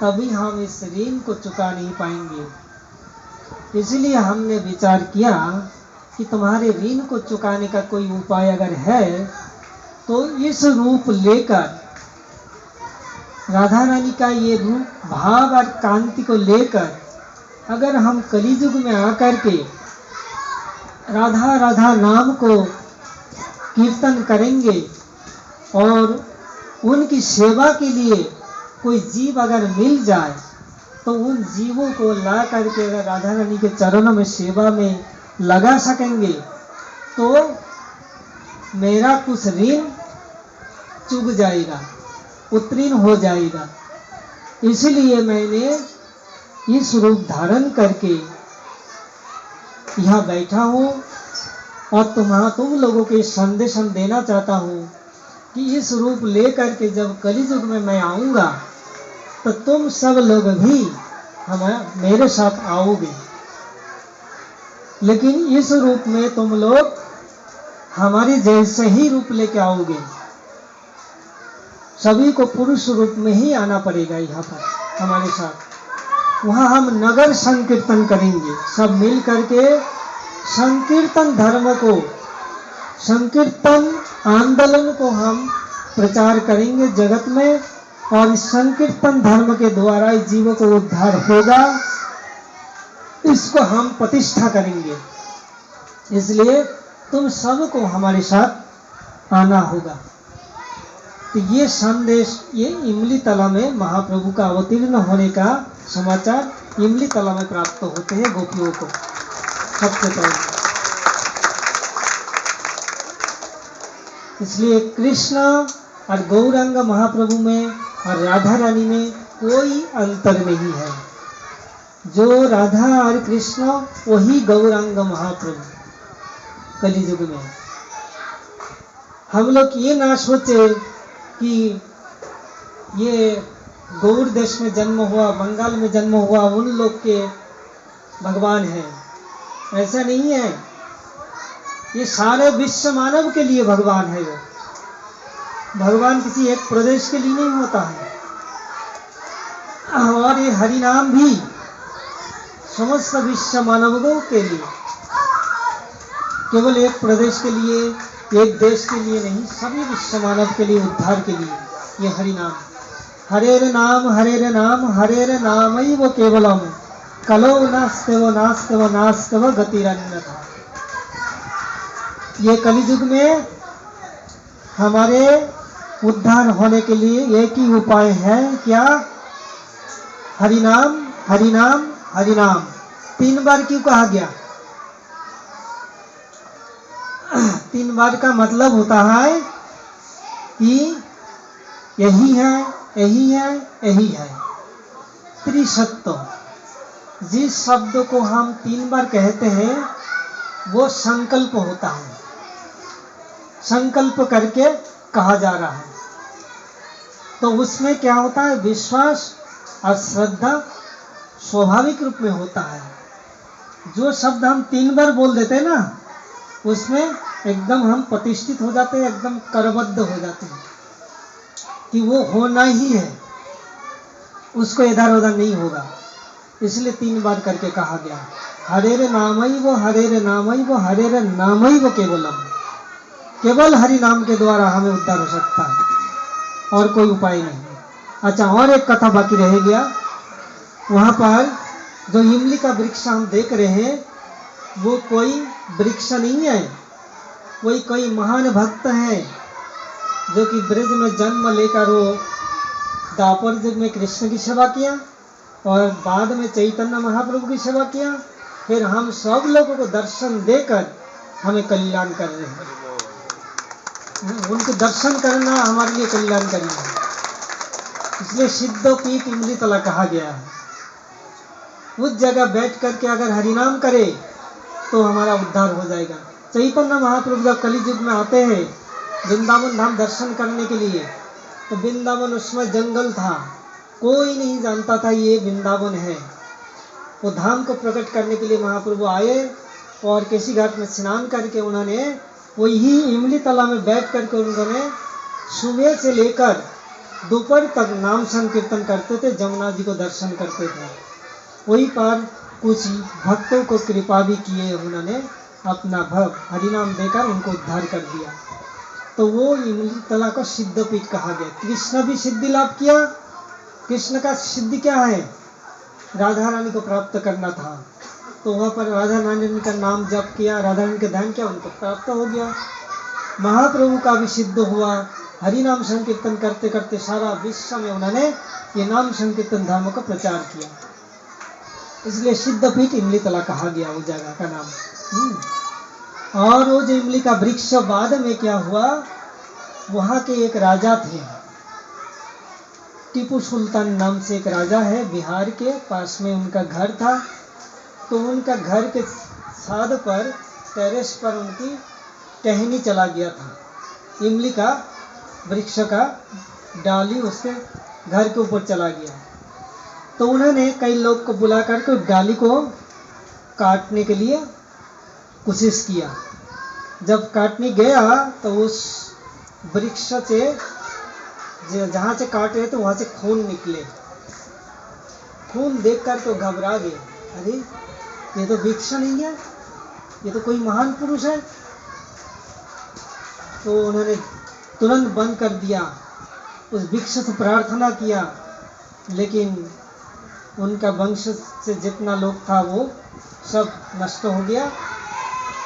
तभी हम इस ऋण को चुका नहीं पाएंगे। इसलिए हमने विचार किया कि तुम्हारे ऋण को चुकाने का कोई उपाय अगर है तो इस रूप लेकर, राधा रानी का ये रूप भाव और कांति को लेकर अगर हम कलियुग में आकर के राधा राधा नाम को कीर्तन करेंगे और उनकी सेवा के लिए कोई जीव अगर मिल जाए तो उन जीवों को ला करके अगर राधा रानी के चरणों में सेवा में लगा सकेंगे तो मेरा कुछ ऋण चुक जाएगा, उत्तीर्ण हो जाएगा। इसलिए मैंने इस रूप धारण करके यहाँ बैठा हूँ और तुम लोगों के संदेश देना चाहता हूँ कि इस रूप लेकर के जब कलियुग में मैं आऊँगा तो तुम सब लोग भी मेरे साथ आओगे, लेकिन इस रूप में तुम लोग हमारे जैसे ही रूप लेके आओगे। सभी को पुरुष रूप में ही आना पड़ेगा यहाँ पर हमारे साथ। वहाँ हम नगर संकीर्तन करेंगे, सब मिल करके संकीर्तन धर्म को, संकीर्तन आंदोलन को हम प्रचार करेंगे जगत में, और इस संकीर्तन धर्म के द्वारा इस जीवों को उद्धार होगा, इसको हम प्रतिष्ठा करेंगे। इसलिए तुम सबको हमारे साथ आना होगा। तो ये संदेश ये इमली तला में महाप्रभु का अवतीर्ण होने का समाचार इमली तला में प्राप्त होते हैं गोपियों को सबसे पहले। इसलिए कृष्ण और गौरांग महाप्रभु में और राधा रानी में कोई अंतर नहीं है। जो राधा और कृष्ण वही गौरांग महाप्रभु कलियुग में। हम लोग ये ना सोचे कि ये गौड़ देश में जन्म हुआ, बंगाल में जन्म हुआ, उन लोग के भगवान हैं, ऐसा नहीं है। ये सारे विश्व मानव के लिए भगवान है। वो भगवान किसी एक प्रदेश के लिए नहीं होता है। और ये हरि नाम भी समस्त विश्व मानवों के लिए, केवल एक प्रदेश के लिए, एक देश के लिए नहीं, सभी विश्व मानव के लिए, उद्धार के लिए ये हरि नाम। हरेर नाम हरेर नामैव केवलम कलो नास्तेव गतिरन्यथा। ये कलियुग में हमारे उद्धार होने के लिए एक ही उपाय है, क्या? हरि नाम हरि नाम हरि नाम। 3 बार क्यों कहा गया? 3 बार का मतलब होता है कि यही है, यही है, यही है। त्रिसत्य। जिस शब्द को हम 3 बार कहते हैं वो संकल्प होता है, संकल्प करके कहा जा रहा है। तो उसमें क्या होता है? विश्वास और श्रद्धा स्वाभाविक रूप में होता है। जो शब्द हम 3 बार बोल देते हैं ना, उसमें एकदम हम प्रतिष्ठित हो जाते हैं, एकदम करबद्ध हो जाते हैं कि वो होना ही है, उसको इधर उधर नहीं होगा। इसलिए 3 बार करके कहा गया, हरेर नामैव हरेर नामैव केवलम। केवल हरि नाम के द्वारा हमें उद्धार हो सकता है और कोई उपाय नहीं। अच्छा, और एक कथा बाकी रह गया। वहाँ पर जो इमली का वृक्ष हम देख रहे हैं वो कोई वृक्ष नहीं है, वही कई महान भक्त हैं जो कि ब्रज में जन्म लेकर वो द्वापर युग में कृष्ण की सेवा किया और बाद में चैतन्य महाप्रभु की सेवा किया, फिर हम सब लोगों को दर्शन देकर हमें कल्याण कर रहे हैं। उनके दर्शन करना हमारे लिए कल्याणकारी है, इसलिए सिद्धपीठ इमलीतला कहा गया है। उस जगह बैठ करके अगर हरिनाम करे तो हमारा उद्धार हो जाएगा। चैतन्य महाप्रभु जब कलि युग में आते हैं वृंदावन धाम दर्शन करने के लिए, तो वृंदावन उसमें जंगल था, कोई नहीं जानता था ये वृंदावन है। वो धाम को प्रकट करने के लिए महाप्रभु आए और केसी घाट में स्नान करके उन्होंने वही इमलीतला में बैठ करके उन्होंने सुबह से लेकर दोपहर तक नाम संकीर्तन करते थे, जमुना जी को दर्शन करते थे। वहीं पर कुछ भक्तों को कृपा भी किए, उन्होंने अपना भव हरिनाम देकर उनको उद्धार कर दिया। तो वो इमलीतला को सिद्धपीठ कहा गया। कृष्ण भी सिद्धि लाभ किया। कृष्ण का सिद्धि क्या है? राधा रानी को प्राप्त करना था, तो वहाँ पर राधा रानी का नाम जप किया, राधा रानी का ध्यान किया, उनको प्राप्त हो गया। महाप्रभु का भी सिद्ध हुआ, हरि नाम संकीर्तन करते करते सारा विश्व में उन्होंने ये नाम संकीर्तन धर्म का प्रचार किया, इसलिए सिद्धपीठ इमलीतला कहा गया उस जगह का नाम। और वो जो इमली का वृक्ष बाद में क्या हुआ, वहाँ के एक राजा थे, टीपू सुल्तान नाम से एक राजा है, बिहार के पास में उनका घर था। तो उनका घर के छाद पर टेरेस पर उनकी टहनी चला गया था, इमली का वृक्ष का डाली उसके घर के ऊपर चला गया। तो उन्होंने कई लोग को बुला करके डाली को काटने के लिए कोशिश किया। जब काटने गया तो उस वृक्ष से जहाँ से काट रहे थे वहाँ से खून निकले। खून देखकर तो घबरा गए, अरे ये तो वृक्ष नहीं है, ये तो कोई महान पुरुष है। तो उन्होंने तुरंत बंद कर दिया, उस वृक्ष से प्रार्थना किया, लेकिन उनका वंश से जितना लोग था वो सब नष्ट हो गया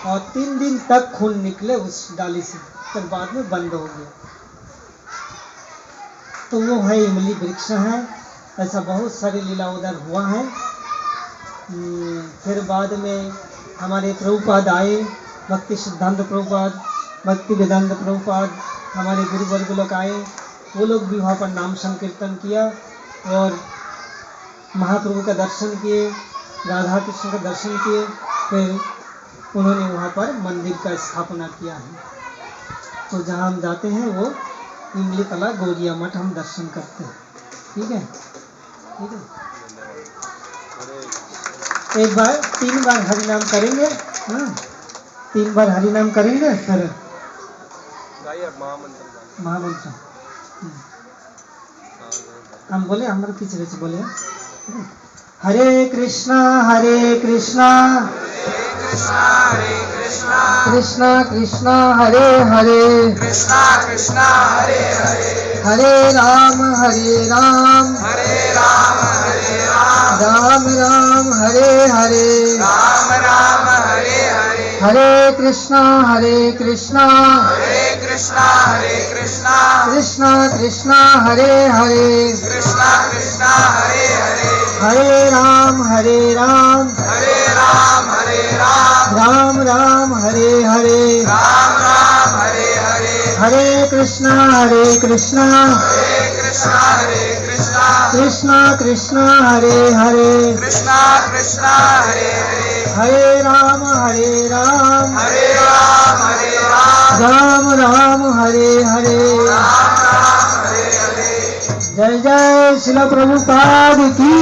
और 3 दिन तक खून निकले उस डाली से, फिर बाद में बंद हो गया। तो वो है इमली वृक्ष है। ऐसा बहुत सारी लीला उधर हुआ है। फिर बाद में हमारे प्रभुपाद आए, भक्ति सिद्धांत प्रभुपाद, भक्ति वेदांत प्रभुपाद, हमारे गुरुवर्ग लोग आए, वो लोग भी वहाँ पर नाम संकीर्तन किया और महाप्रभु का दर्शन किए, राधा कृष्ण का दर्शन किए। फिर उन्होंने वहाँ पर मंदिर का स्थापना किया है। तो जहाँ हम जाते हैं वो इमलीतला गौरिया मठ हम दर्शन करते हैं। ठीक है, ठीक है। एक बार 3 बार हरिनाम करेंगे, हाँ 3 बार हरिनाम करेंगे, फिर महामंत्र हम बोले, हमारे पीछे से बोले, हरे कृष्णा कृष्णा कृष्णा हरे हरे, हरे राम राम राम हरे हरे, हरे कृष्णा कृष्णा कृष्णा हरे हरे, हरे राम राम राम हरे हरे, हरे कृष्णा कृष्णा कृष्णा हरे हरे, हरे राम राम राम हरे हरे। जय जय श्रील प्रभुपाद की,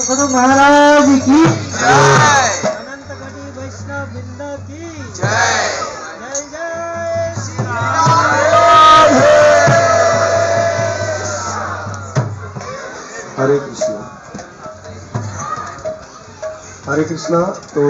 गुरु महाराज की, अनंत कोटि वैष्णव वृंद की जय। जय जय श्री राम। हरे कृष्णा। तो